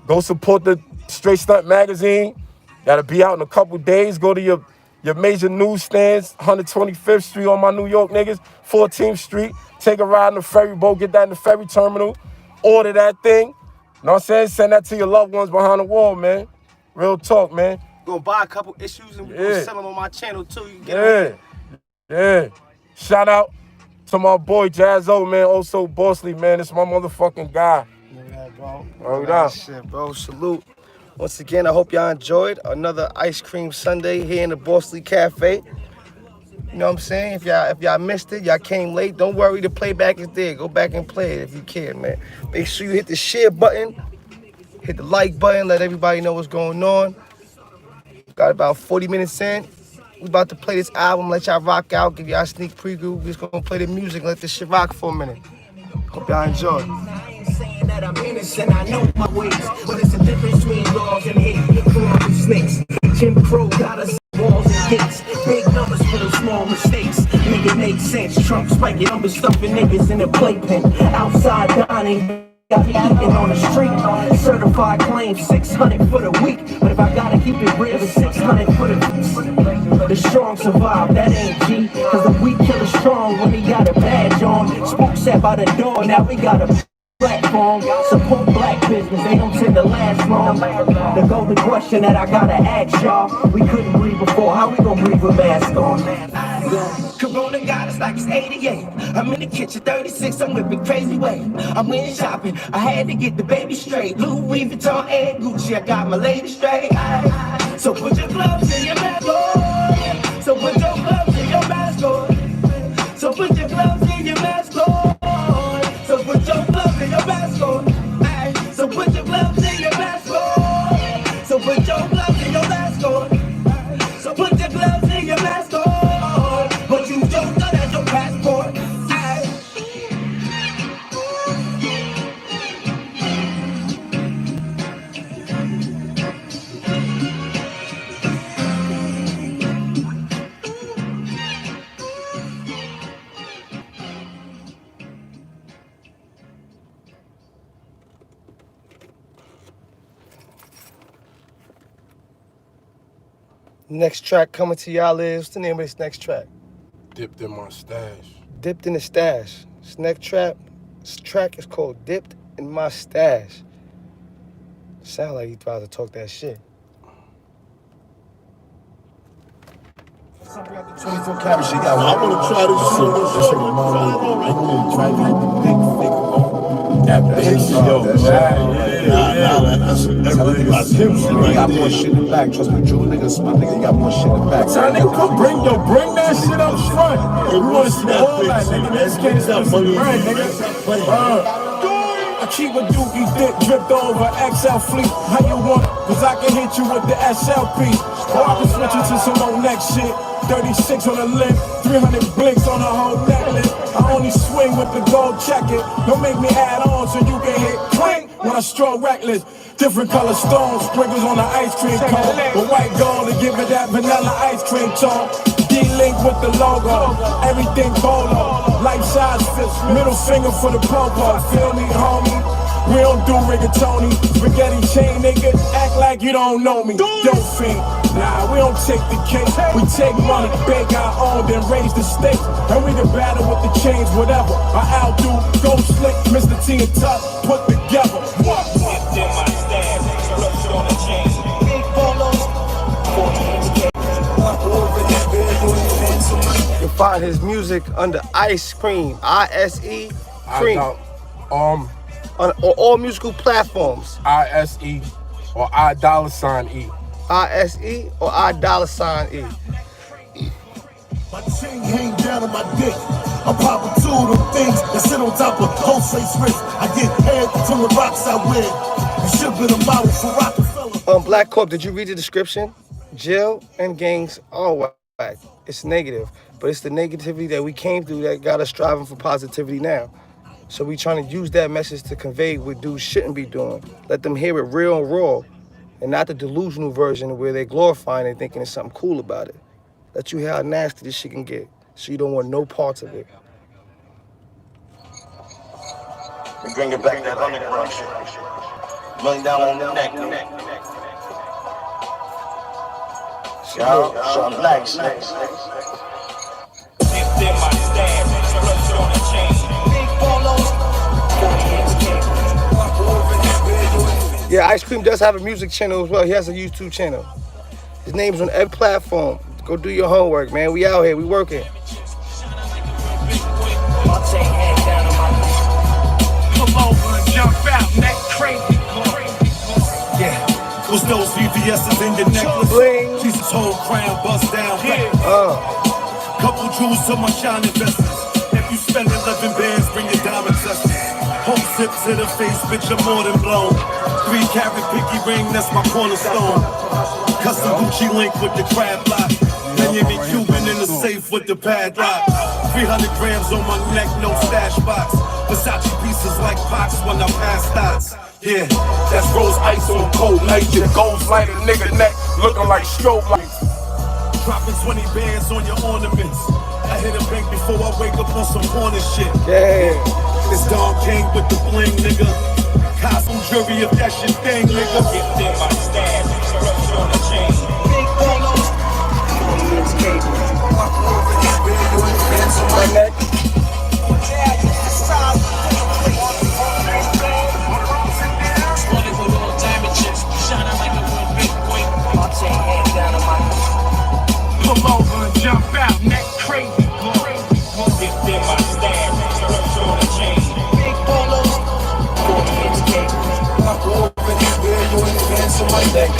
Go support the Straight Stunt magazine. That'll be out in a couple days. Go to your your major newsstands, 125th Street on my New York niggas, 14th Street. Take a ride in the ferry boat, get that in the ferry terminal, order that thing. Know what I'm saying? Send that to your loved ones behind the wall, man. Real talk, man. Gonna buy a couple issues and we're gonna sell them on my channel too. You get it? Yeah. Shout out to my boy Jazzo, man. Ohsobosslylive, man. It's my motherfucking guy. Yeah, bro. Oh, yeah. Shit, bro. Salute. Once again, I hope y'all enjoyed another Ice Cream Sunday here in the Bossly Cafe. You know what I'm saying? If y'all missed it, y'all came late, don't worry, the playback is there. Go back and play it if you can, man. Make sure you hit the share button, hit the like button, let everybody know what's going on. Got about 40 minutes in. We about to play this album, let y'all rock out, give y'all a sneak preview. We just gonna play the music, let this shit rock for a minute. Hope y'all enjoy. Saying that I'm innocent, I know my ways, but it's a difference between laws and hate. Corrupt snakes, Jim Crow got us walls and gates. Big numbers for those small mistakes. Make it make sense. Trump spiking, I'm stuffing niggas in the playpen. Outside dining. Got me eating on the street. Certified claim 600 for the week. But if I gotta keep it real, it's 600 for the week. The strong survive, that ain't G. Cause the weak kill the strong when he got a badge on. Spook sat by the door, now we got a platform. Support black business, they don't tend to last long. The golden question that I gotta ask y'all. We couldn't breathe before, how we gonna breathe with mask on? Corona got us like it's 88. I'm in the kitchen, 36, I'm whipping crazy way. I'm in shopping, I had to get the baby straight. Louis Vuitton and Gucci, I got my lady straight. So put your gloves in your mask on. So put your gloves in your mask on. So put your gloves in your mask on. So put your gloves in your mask on. So put your gloves in your mask on. So put your gloves in your mask on. So put your gloves in your mask on. But you don't know that's your passport. Next track coming to y'all is, what's the name of this next track? Dipped in my stash. Dipped in the Stash. This next track is called Dipped in My Stash. Sound like he about to talk that shit. 24 karat shit. I want to try this shit. This shit reminds me. Try to make the big figure. That big shit. You got more shit in the back. Trust me, true niggas, my nigga, you got more shit in the back. Tell nigga, come bring that shit up front. We want to see all that, nigga. This case is some bread, nigga. I keep a dookie dick dripped over XL fleet. How you want it? Cause I can hit you with the SLP. Or I can switch you to some old neck shit. 36 on the lip, 300 blinks on the whole necklace. I only swing with the gold jacket. Don't make me add on so you can hit clink when I stroll reckless. Different color stones, sprinkles on the ice cream cone. But white gold to give it that vanilla ice cream tone. D-Link with the logo, everything bolo. Life size fit, middle finger for the popo. Feel me, homie? We don't do rigatoni. Spaghetti chain, nigga, act like you don't know me. Don't fiend. Nah, we don't take the cake. We take money, bake our own, then raise the stakes. And we can battle with the chains, whatever. I outdo, go slick, Mr. T and Tuck, put together. What? Dipped in my stash, structured on the chain. Big bolos, 14 You can find his music under Ice Cream, I-S-E, Cream. On all musical platforms. I-S-E or I$E. I-S-E or I$E. My chain hang down on my dick. I'm popping two of them things that sit on top of Jose's wrist. I get head from the rocks I wear. And shipping them out for Rockefeller. Black Corp, did you read the description? Jail and gangs are whack. It's negative, but it's the negativity that we came through that got us striving for positivity now. So we trying to use that message to convey what dudes shouldn't be doing. Let them hear it real and raw, and not the delusional version where they're glorifying and thinking there's something cool about it. Let you hear how nasty this shit can get, so you don't want no parts of it. We bring it back that underground shit. $1 million on the neck. Y'all, something nice. Yeah, Ice Cream does have a music channel as well. He has a YouTube channel. His name's on every platform. Go do your homework, man. We out here, we working. Pull over and jump out, neck crazy. Yeah, those VVS's in your necklace. Bling. Jesus whole crown bust down. Couple jewels to my shining vestments. If you spend 11 bands, bring your diamond testers. Home zip to the face, bitch, I'm more than blown. 3-carat pinky ring, that's my cornerstone. Custom Gucci link with the crab block. Miami Cuban in the safe with the padlock. 300 grams on my neck, no stash box. Versace pieces like box when I pass dots. Yeah, that's rose ice on cold night. Your goals light a nigga neck, looking like strobe lights. Dropping 20 bands on your ornaments. I hit a bank before I wake up on some corner shit. Yeah. This Don King with the bling, nigga. Costume jury if that's your thing, nigga. Get there by stab, structure on the chain. Big polos. My neck. Pull over and jump out, neck crazy. Get there by stab, structure on the chain. Big polos. Walk over and wear you in the pants on my neck.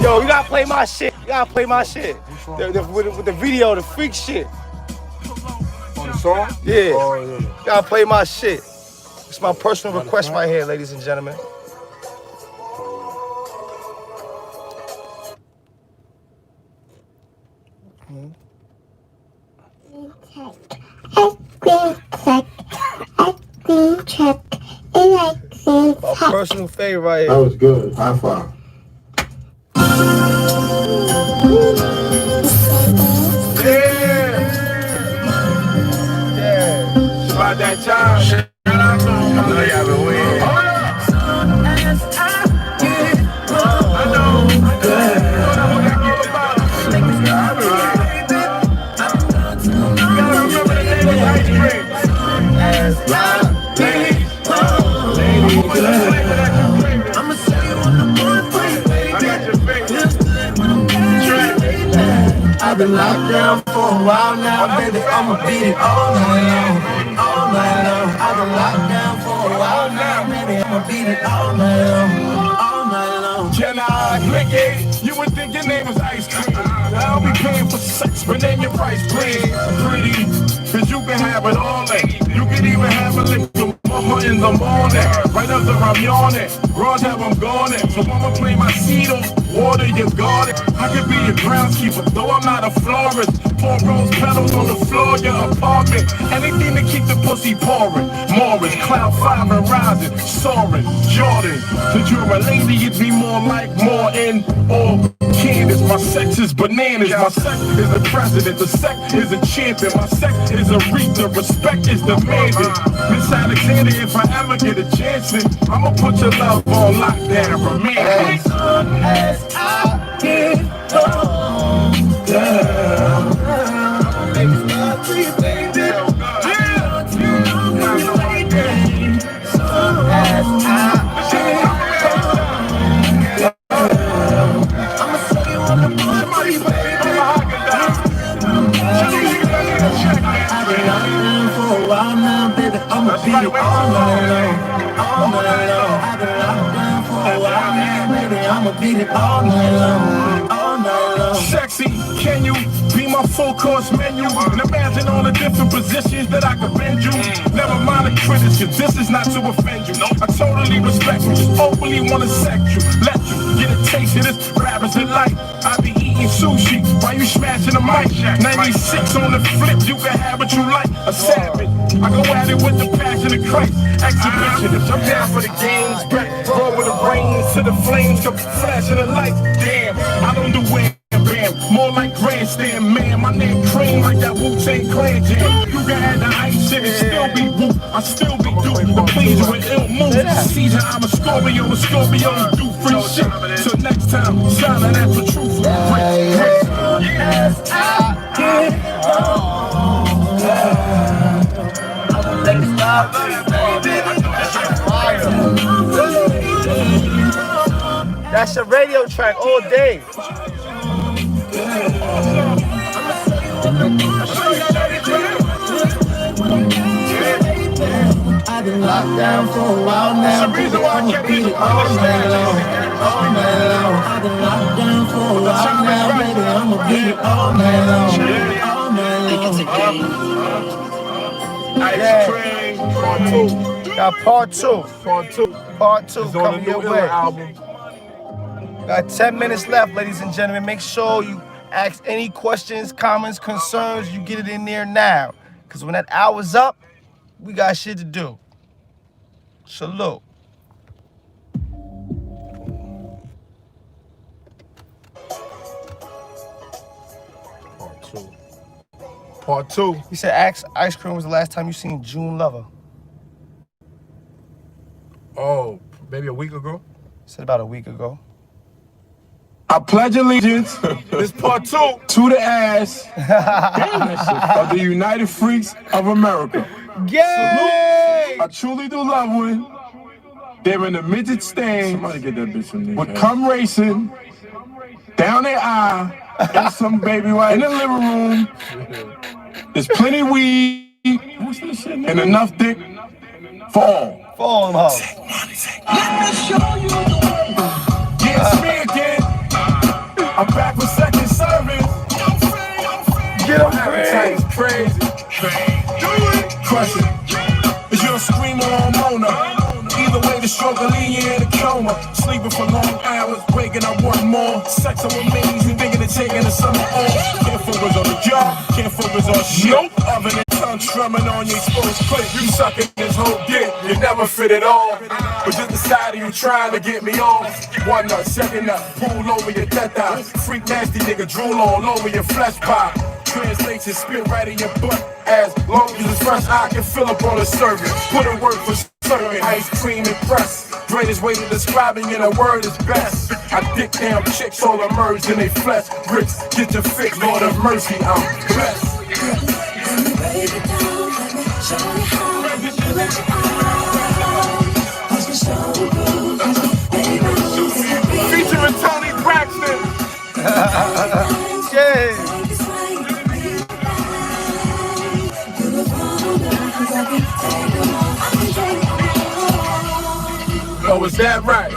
Yo, you gotta play my shit. You gotta play my shit. With the video, the freak shit. On the song? Yeah. Oh, yeah. You gotta play my shit. It's my personal request right here, ladies and gentlemen. My personal favorite right here. That was good. High five. Yeah. About that time. I know y'all been waiting. I know. I've been locked down for a while now, baby. I'ma beat it all night long, all night long. I've been locked down for a while now, baby. I'ma beat it all night long, all night long. Can I lick it? You would think your name was Ice Cream. I'll be paying for sex, but name your price, please. Pretty, cause you can have it all day. You can even have a lick in the morning, right after I'm yawning. Raw have I'm gone. So I'ma play my seed on water your garden. I could be a groundskeeper, though I'm not a florist. Pour rose petals on the floor, your apartment. Anything to keep the pussy pouring. Morris, cloud 5 and rising, soaring. Jordan, since you're a lady, it'd be more like Morton or Candace. My sex is bananas. My sex is the president. The sex is a champion. My sex is a Rita. Respect is demanded. Miss Alexander, if I ever get a chance, I'ma put your love on lockdown. Romantic. As soon as I get home, girl, make it start for you, baby. I want you to baby. As soon as I get home, girl, I'ma see you on the board, baby. I've been locked down for a while now, baby. I'ma beat it all night long, all night long. I've been locked down for a while now, baby. I'ma beat it all night long, all night long. Sexy, can you be my full course menu? And imagine all the different positions that I could bend you. Never mind the critics, cause this is not to offend you. I totally respect you, just openly wanna sex you. Let you get a taste of this rappers in life. I be eating sushi while you smashing the mic. 96 on the flip, you can have what you like. A savage, I go at it with the passion of Christ. Exhibitionist, I'm down for the games. Back roll with the brains to the flames, come flashing the lights. Damn, I don't do wham bam, more like grandstand man. My name Cream like that Wu-Tang Clan jam. You can add the ice in it, still be woo. I still be doing the please with ill moves. season, I'm a Scorpio do free shit. Till next time, silent as the truth. That's a radio track all day. I've been locked down for a while now. That's the reason why I can't beat all night long. I've been locked down for a while now, baby. I'ma beat it all night long. Ice Cream, part 2. Got part 2. Part 2 coming your way. Got 10 minutes left, ladies and gentlemen. Make sure you ask any questions, comments, concerns. You get it in there now. Because when that hour's up, we got shit to do. Salute. Part 2. He said Ice Cream was the last time you seen June Lover. Oh, maybe a week ago? He said about a week ago. I pledge allegiance This part 2. to the ass of the United Freaks of America. Yay! I truly do love when they're in the midget stand. Somebody get that bitch from Would come racing down the aisle and some baby right in the living room. There's plenty weed and enough dick for all. For all them hoes. Yeah, it's me again. I'm back for second service. Get them Appetite is crazy. Crush it. Is you a screamer or a moaner? Either way, the struggle leave you in a coma. Sleeping for long hours, waking up one more. Sex on amazing, thinking of taking the summer off. Can't focus on the job, can't focus on shit. Other than tongue strumming on your exposed clip. You sucking this whole dick, you never fit it all. But just the side of you trying to get me off. One nut, second nut, pull over your teta. Freak nasty nigga, drool all over your flesh pie. Translation, spit right in your butt. As long as it's fresh, I can fill up on the service. Put in work for serving, ice cream and press. Greatest way to describing in a word is best. I dick down chicks all emerge in they flesh. Bricks, get your fix, Lord of mercy, I'm blessed. Featuring Tony Braxton. Yeah. Oh, is that right?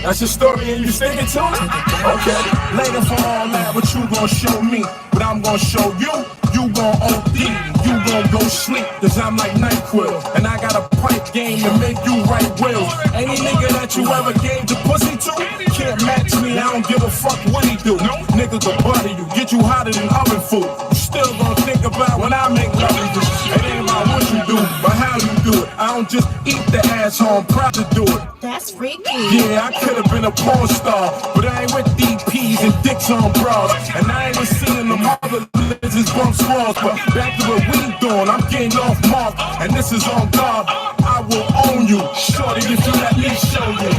That's your story and you sticking to it? Okay. Later for all that, what you gon' show me? What I'm gon' show you? You gon' OD, you gon' go sleep. Cause I'm like NyQuil, and I got a pipe game to make you right will. Any nigga that you ever gave the pussy to can't match me, I don't give a fuck what he do. Nigga go butter you, get you hotter than oven food. You still gon' think about when I make love with you. It ain't about what you do, but how you do it. I don't just eat the asshole, I'm proud to do it. That's freaky. Yeah, I could've been a porn star, but I ain't with DPs and dicks on bras. And I ain't seeing the mother lizards bump squaws. But back to what we doing, I'm getting off mark. And this is on God, I will own you. Shorty, if you let me show you.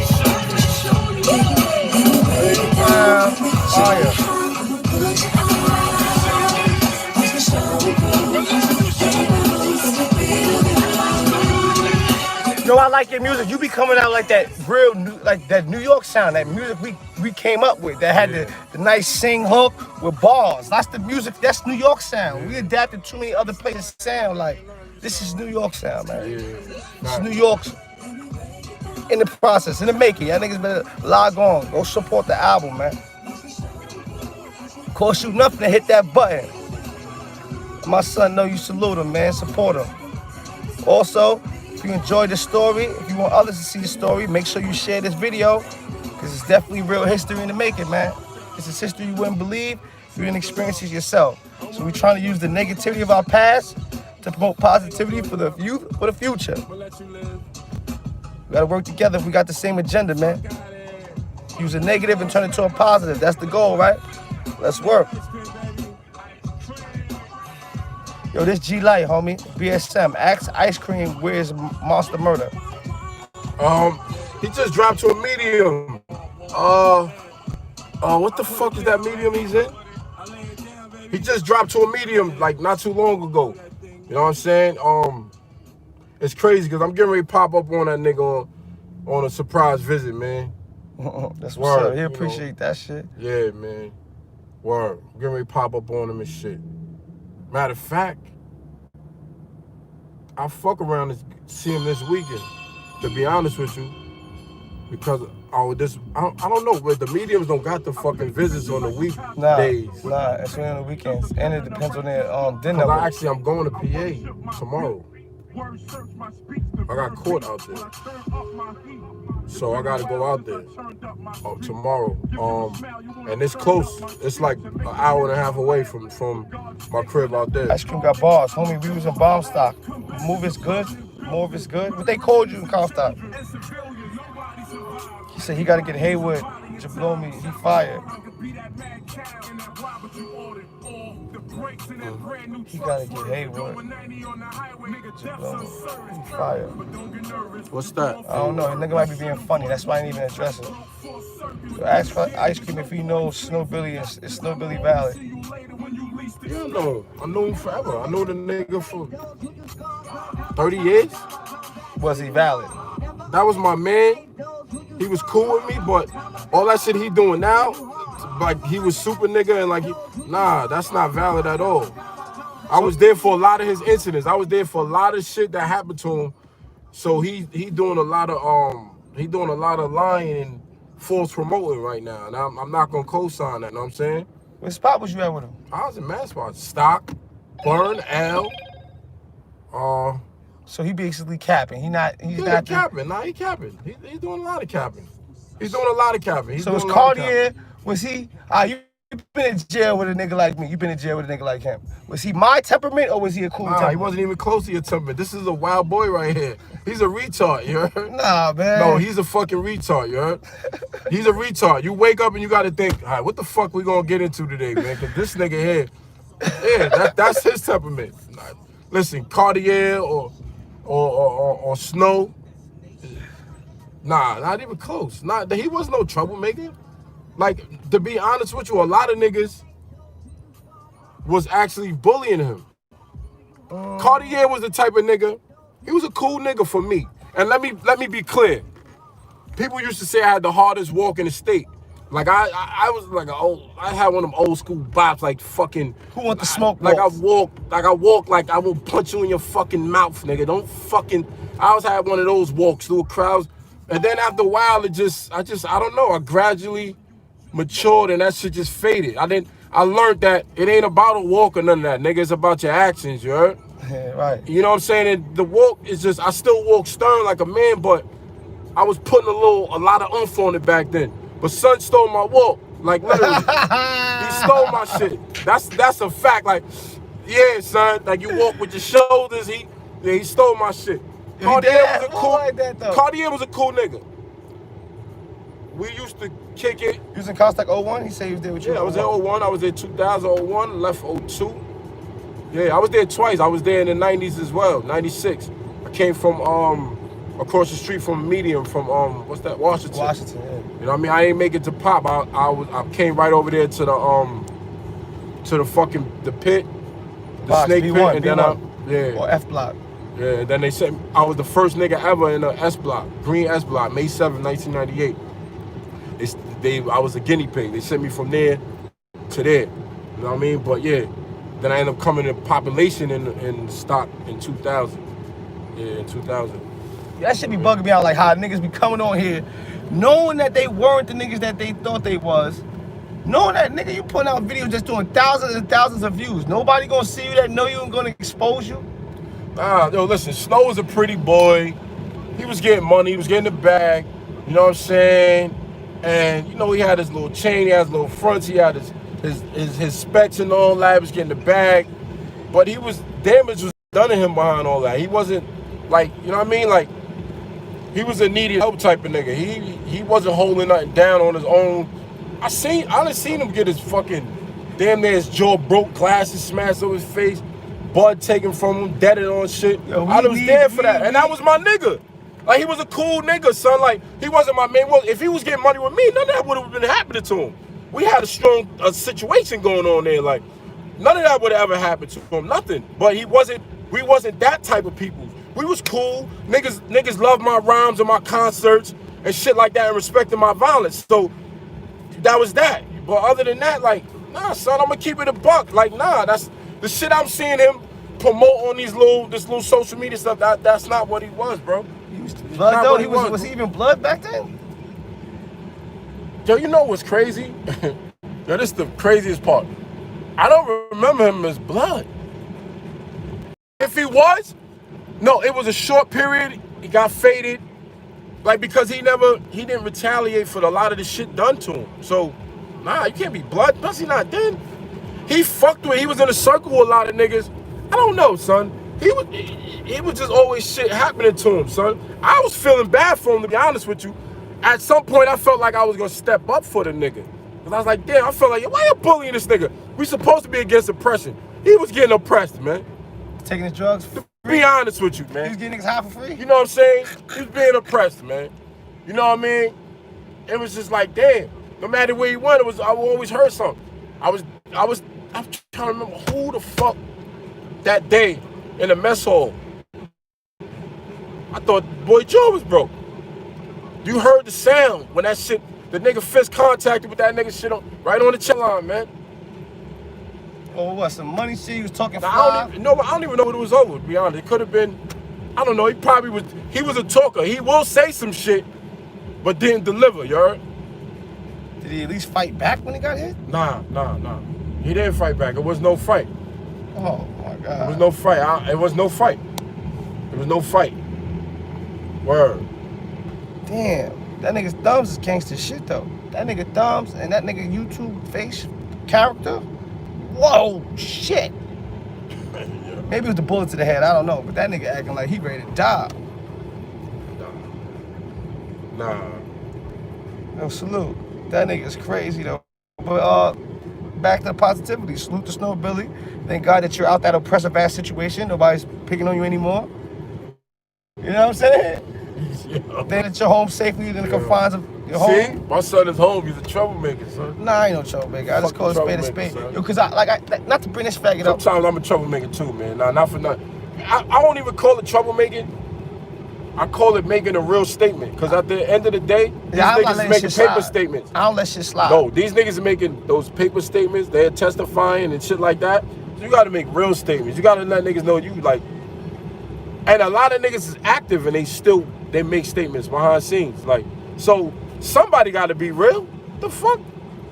Yo, I like your music. You be coming out like that real, like that New York sound, that music we came up with that had the nice sing hook with bars. That's the music. That's New York sound. We adapted too many other places sound. Like this is New York sound, man. This is New York's in the process, in the making. I think it's been log on. Go support the album, man. Cost you nothing to hit that button. My son know you salute him, man. Support him. Also, if you enjoyed the story, if you want others to see the story, make sure you share this video because it's definitely real history in the making, man. This is history you wouldn't believe if you didn't experience it yourself. So we're trying to use the negativity of our past to promote positivity for the youth, for the future. We gotta work together if we got the same agenda, man. Use a negative and turn it to a positive. That's the goal, right? Let's work. Yo, this G Light, homie. BSM. Ask Ice Cream, where's Monster Murder? He just dropped to a medium. What the fuck is that medium he's in? He just dropped to a medium like not too long ago. You know what I'm saying? It's crazy because I'm getting ready to pop up on that nigga on a surprise visit, man. That's what's Word, up. He appreciate that shit. Yeah, man. Word. I'm getting ready to pop up on him and shit. Matter of fact, I'll fuck around and see him this weekend, to be honest with you. Because I don't know, but the mediums don't got the fucking visits on the weekdays. Nah, it's only on the weekends. And it depends on their dinner. I'm going to PA tomorrow. I got court out there. So I gotta go out there tomorrow. And it's close. It's like an hour and a half away from my crib out there. Ice Cream got bars. Homie, we was in bomb stock. Move is good. More of it's good. What they called you in Comstock? He said he gotta get Haywood. Jablomi, he fired. He gotta get Haywood. Jablomi, he fired. What's that? I don't know. The nigga might be being funny. That's why I didn't even address it. So ask for Ice Cream if he knows Snow Billy is Snow Billy valid. Yeah, I know him forever. I know the nigga for 30 years. Was he valid? That was my man. He was cool with me, but all that shit he doing now, like he was super nigga and like, nah, that's not valid at all. I was there for a lot of his incidents. I was there for a lot of shit that happened to him. So he doing a lot of lying and false promoting right now. And I'm not gonna co-sign that, you know what I'm saying? What spot was you at with him? I was in mad spots. Stock, Burn, L. So he basically capping. He's not capping. Nah, he capping. He's doing a lot of capping. He's doing a lot of capping. So was Cartier, was he, you been in jail with a nigga like me. You been in jail with a nigga like him. Was he my temperament or was he a cool temperament? He wasn't even close to your temperament. This is a wild boy right here. He's a retard, you heard? Nah, man. No, he's a fucking retard, you heard? He's a retard. You wake up and you gotta think, all right, what the fuck we gonna get into today, man? Cause this nigga here, yeah, that's his temperament. Listen, Cartier or Snow, nah, not even close. He was no troublemaker. Like, to be honest with you, a lot of niggas was actually bullying him. Cartier was the type of nigga, he was a cool nigga for me. And let me be clear. People used to say I had the hardest walk in the state. Like I was like I had one of them old school bops, like fucking. Who want the smoke? Like I walk like I will punch you in your fucking mouth, nigga. Don't fucking. I always had one of those walks through crowds, and then after a while, I don't know. I gradually matured, and that shit just faded. I learned that it ain't about a walk or none of that, nigga. It's about your actions, you heard? Yeah, right. You know what I'm saying? And the walk is just, I still walk stern like a man, but I was putting a lot of oomph on it back then. But son stole my walk, like literally. He stole my shit. That's a fact. Like, yeah, son, like you walk with your shoulders. He stole my shit. Cartier was a cool nigga. We used to kick it. You was in Comstock 01? He said he was there with you. Yeah, I was in 01. I was there 2001, left 02. Yeah, I was there twice. I was there in the 90s as well, 96. I came from across the street from Medium, from what's that, Washington. Washington, yeah. You know what I mean? I ain't make it to Pop. I came right over there to the fucking the pit, the Box, snake B1, pit, and B1. then Or F block. Yeah, and then they said I was the first nigga ever in the S block, green S block, May 7, 1998. I was a guinea pig. They sent me from there to there. You know what I mean? But yeah, then I ended up coming in population in stock in 2000. Yeah, in 2000. That shit be bugging me out, like how niggas be coming on here knowing that they weren't the niggas that they thought they was. Knowing that, nigga, you putting out videos just doing thousands and thousands of views. Nobody gonna see you that know you and gonna expose you. Yo, listen, Snow was a pretty boy. He was getting money. He was getting the bag. You know what I'm saying? And, you know, he had his little chain. He had his little fronts. He had his specs and all that. He was getting the bag. But damage was done to him behind all that. He wasn't, like, you know what I mean? Like, he was a needed help type of nigga. He wasn't holding nothing down on his own. I done seen him get his fucking, damn near his jaw broke, glasses smashed over his face, blood taken from him, deaded on shit. Yo, I was there for that. And that was my nigga. Like, he was a cool nigga, son. Like, he wasn't my main one. If he was getting money with me, none of that would have been happening to him. We had a strong situation going on there. Like, none of that would have ever happened to him. Nothing. But we wasn't that type of people. We was cool. Niggas loved my rhymes and my concerts and shit like that and respected my violence. So that was that. But other than that, like, nah, son, I'm gonna keep it a buck. Like, nah, that's the shit I'm seeing him promote on this little social media stuff. That's not what he was, bro. He was blood though. Was he even blood back then? Yo, you know what's crazy? Yo, this is the craziest part. I don't remember him as blood. If he was, no, it was a short period. He got faded. Like, because he didn't retaliate for a lot of the shit done to him. So, nah, you can't be blood. Plus, he not dead. He fucked with, he was in a circle with a lot of niggas. I don't know, son. He was just always shit happening to him, son. I was feeling bad for him, to be honest with you. At some point, I felt like I was gonna step up for the nigga. Cause I was like, damn, I felt like, why you bullying this nigga? We supposed to be against oppression. He was getting oppressed, man. Taking his drugs? To be honest with you, man. He was getting niggas high for free? You know what I'm saying? He was being oppressed, man. You know what I mean? It was just like, damn. No matter where he went, I always heard something. I'm trying to remember who the fuck that day in the mess hall. I thought Boy Joe was broke. You heard the sound when that shit, the nigga fist contacted with that nigga shit right on the chill line, man. Oh, what, some money shit? He was talking now, I don't even know what it was over, to be honest. It could have been, I don't know, he was a talker. He will say some shit, but didn't deliver, you heard? Did he at least fight back when he got hit? Nah. He didn't fight back. It was no fight. Oh, my God. It was no fight. It was no fight. It was no fight. Word. Damn, that nigga's thumbs is gangster shit, though. That nigga thumbs and that nigga YouTube face character, whoa, shit. Yeah. Maybe it was the bullet to the head, I don't know, but that nigga acting like he ready to die. Nah. No, salute. That nigga's crazy, though. But, back to the positivity. Salute to Snow Billy. Thank God that you're out that oppressive ass situation. Nobody's picking on you anymore. You know what I'm saying? Yeah. Then that you're home safely in the confines of your home. See, my son is home. He's a troublemaker, son. Nah, I ain't no troublemaker. I just call it spade a spade. Yo, cause not to bring this faggot up. Sometimes I'm a troublemaker too, man. Nah, not for nothing. I won't even call it troublemaking. I call it making a real statement. Because at the end of the day, these niggas is making paper statements. I don't let shit slide. No, these niggas are making those paper statements. They're testifying and shit like that. So you got to make real statements. You got to let niggas know you like. And a lot of niggas is active and they make statements behind scenes. Like, so somebody got to be real. The fuck?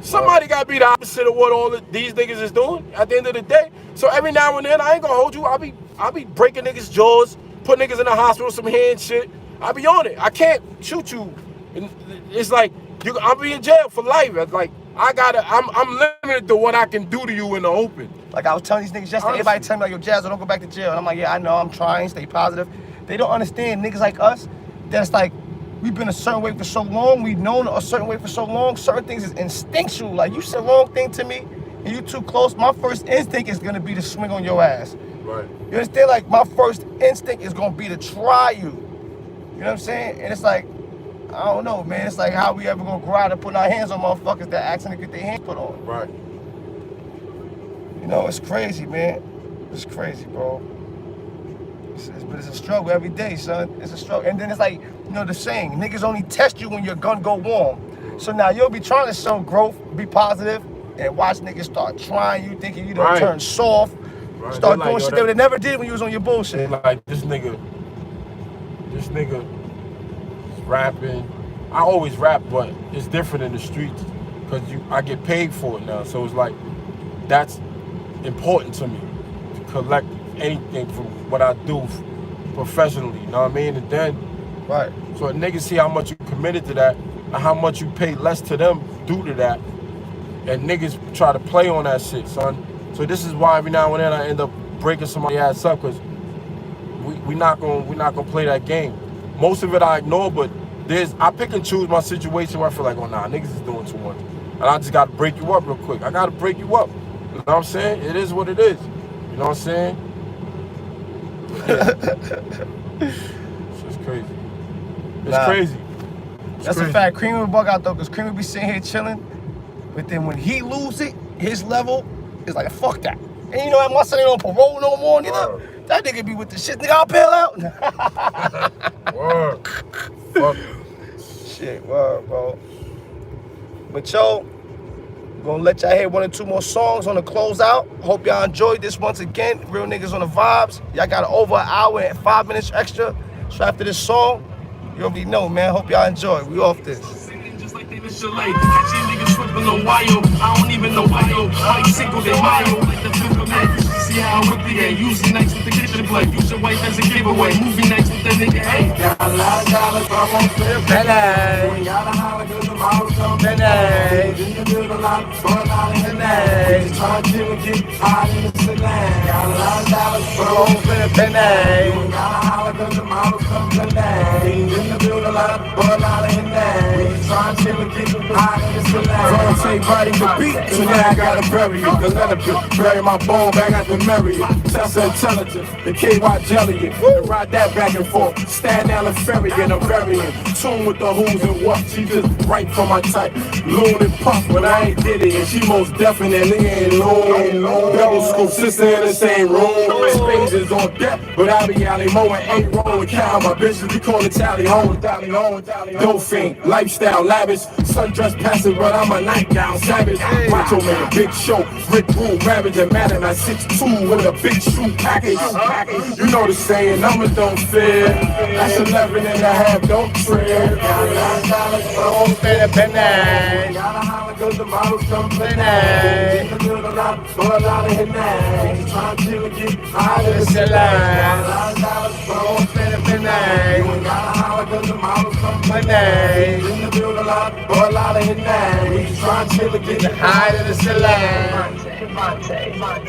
Somebody got to be the opposite of what all of these niggas is doing at the end of the day. So every now and then, I ain't gonna hold you. I'll be breaking niggas' jaws, put niggas in the hospital, some hand shit. I'll be on it. I can't shoot you. And it's like, I'll be in jail for life. It's like, I'm limited to what I can do to you in the open. Like I was telling these niggas yesterday, everybody tell me like, yo, Jazz, don't go back to jail. And I'm like, yeah, I know, I'm trying, stay positive. They don't understand niggas like us, that's like, we've been a certain way for so long, we've known a certain way for so long, certain things is instinctual. Like, you said the wrong thing to me, and you too close, my first instinct is gonna be to swing on your ass. Right. You understand? Like, my first instinct is gonna be to try you. You know what I'm saying? And it's like, I don't know, man. It's like, how we ever gonna go out and put our hands on motherfuckers that asking to get their hands put on? Right. You know, it's crazy, man. It's crazy, bro. But it's a struggle every day, son. It's a struggle. And then it's like, you know the saying, niggas only test you when your gun go warm. So now you'll be trying to show growth, be positive, and watch niggas start trying you, thinking you don't turn soft, start doing shit that they never did when you was on your bullshit. Like, this nigga is rapping. I always rap, but it's different in the streets because I get paid for it now. So it's like, that's important to me to collect anything from what I do professionally, you know what I mean? And then, so niggas see how much you committed to that and how much you pay less to them due to that. And niggas try to play on that shit, son. So this is why every now and then I end up breaking somebody's ass up, because we not gonna play that game. Most of it I ignore, but I pick and choose my situation where I feel like, oh nah, niggas is doing too much. And I just gotta break you up real quick. I gotta break you up. You know what I'm saying? It is what it is. You know what I'm saying? Yeah. It's just crazy. It's crazy. That's a fact. Cream would bug out though, because Cream would be sitting here chilling, but then when he lose it, his level is like, fuck that. And you know, I'm not saying on parole no more, neither. That nigga be with the shit, nigga, I'll bail out. Word. Fuck. Shit, word, bro. But yo, gonna let y'all hear 1 or 2 more songs on the closeout. Hope y'all enjoyed this once again. Real niggas on the vibes. Y'all got over an hour and 5 minutes extra. So after this song, you already know, man. Hope y'all enjoy. We off this. Just like they miss your life. Catch you niggas flipping Ohio. I don't even know why, yo. Like single de Mayo, like the flipper man. See how I whip the game. Usually nights with the kitchen play. Use your wife as a giveaway. Movie nights with that nigga. Hey, got a lot of dollars, but I won't flip. Benny. Gotta holler, cause the models come. Benny. In the middle, a lot of fun out in the night. Try to chill and get hot in the ceiling. Got a lot of dollars, but I won't flip. Benny. Gotta holler, cause the models come tonight. In the middle, a lot of fun out in the night. Try to chill and get hot in the ceiling. Say body the beat, so now I gotta bury it. The letter bury my bone back at the Marriott. Test intelligence, the KY jelly it. And ride that back and forth. Stand down the ferry and I'm burying. Tune with the who's and what. She just right for my type. Loon and puff when I ain't did it. And she most definitely ain't loon. Double scoop, sister in the same room. Spades is on deck, but I be alley mowing. Ain't wrong with cow. My bitches, we call it tally home. Dope fiend, lifestyle lavish. Sundress passive, but I'm a nightgown savage. Macho man, big show. Rick Room, ravage and Madden. I 6'2" with a big shoe package. You know the saying, numbers don't fit. That's 11 and a half, don't trip. Don't spend a penny. Gotta holler cause the models come tonight. Benny. In the middle, a lot of hit night. Try to chill and get hot in the It's a lie. Don't spend a penny. gotta holler cause the models come Money. in the middle, a lot of hit night. Try to chill and get High to the ceiling. Monte.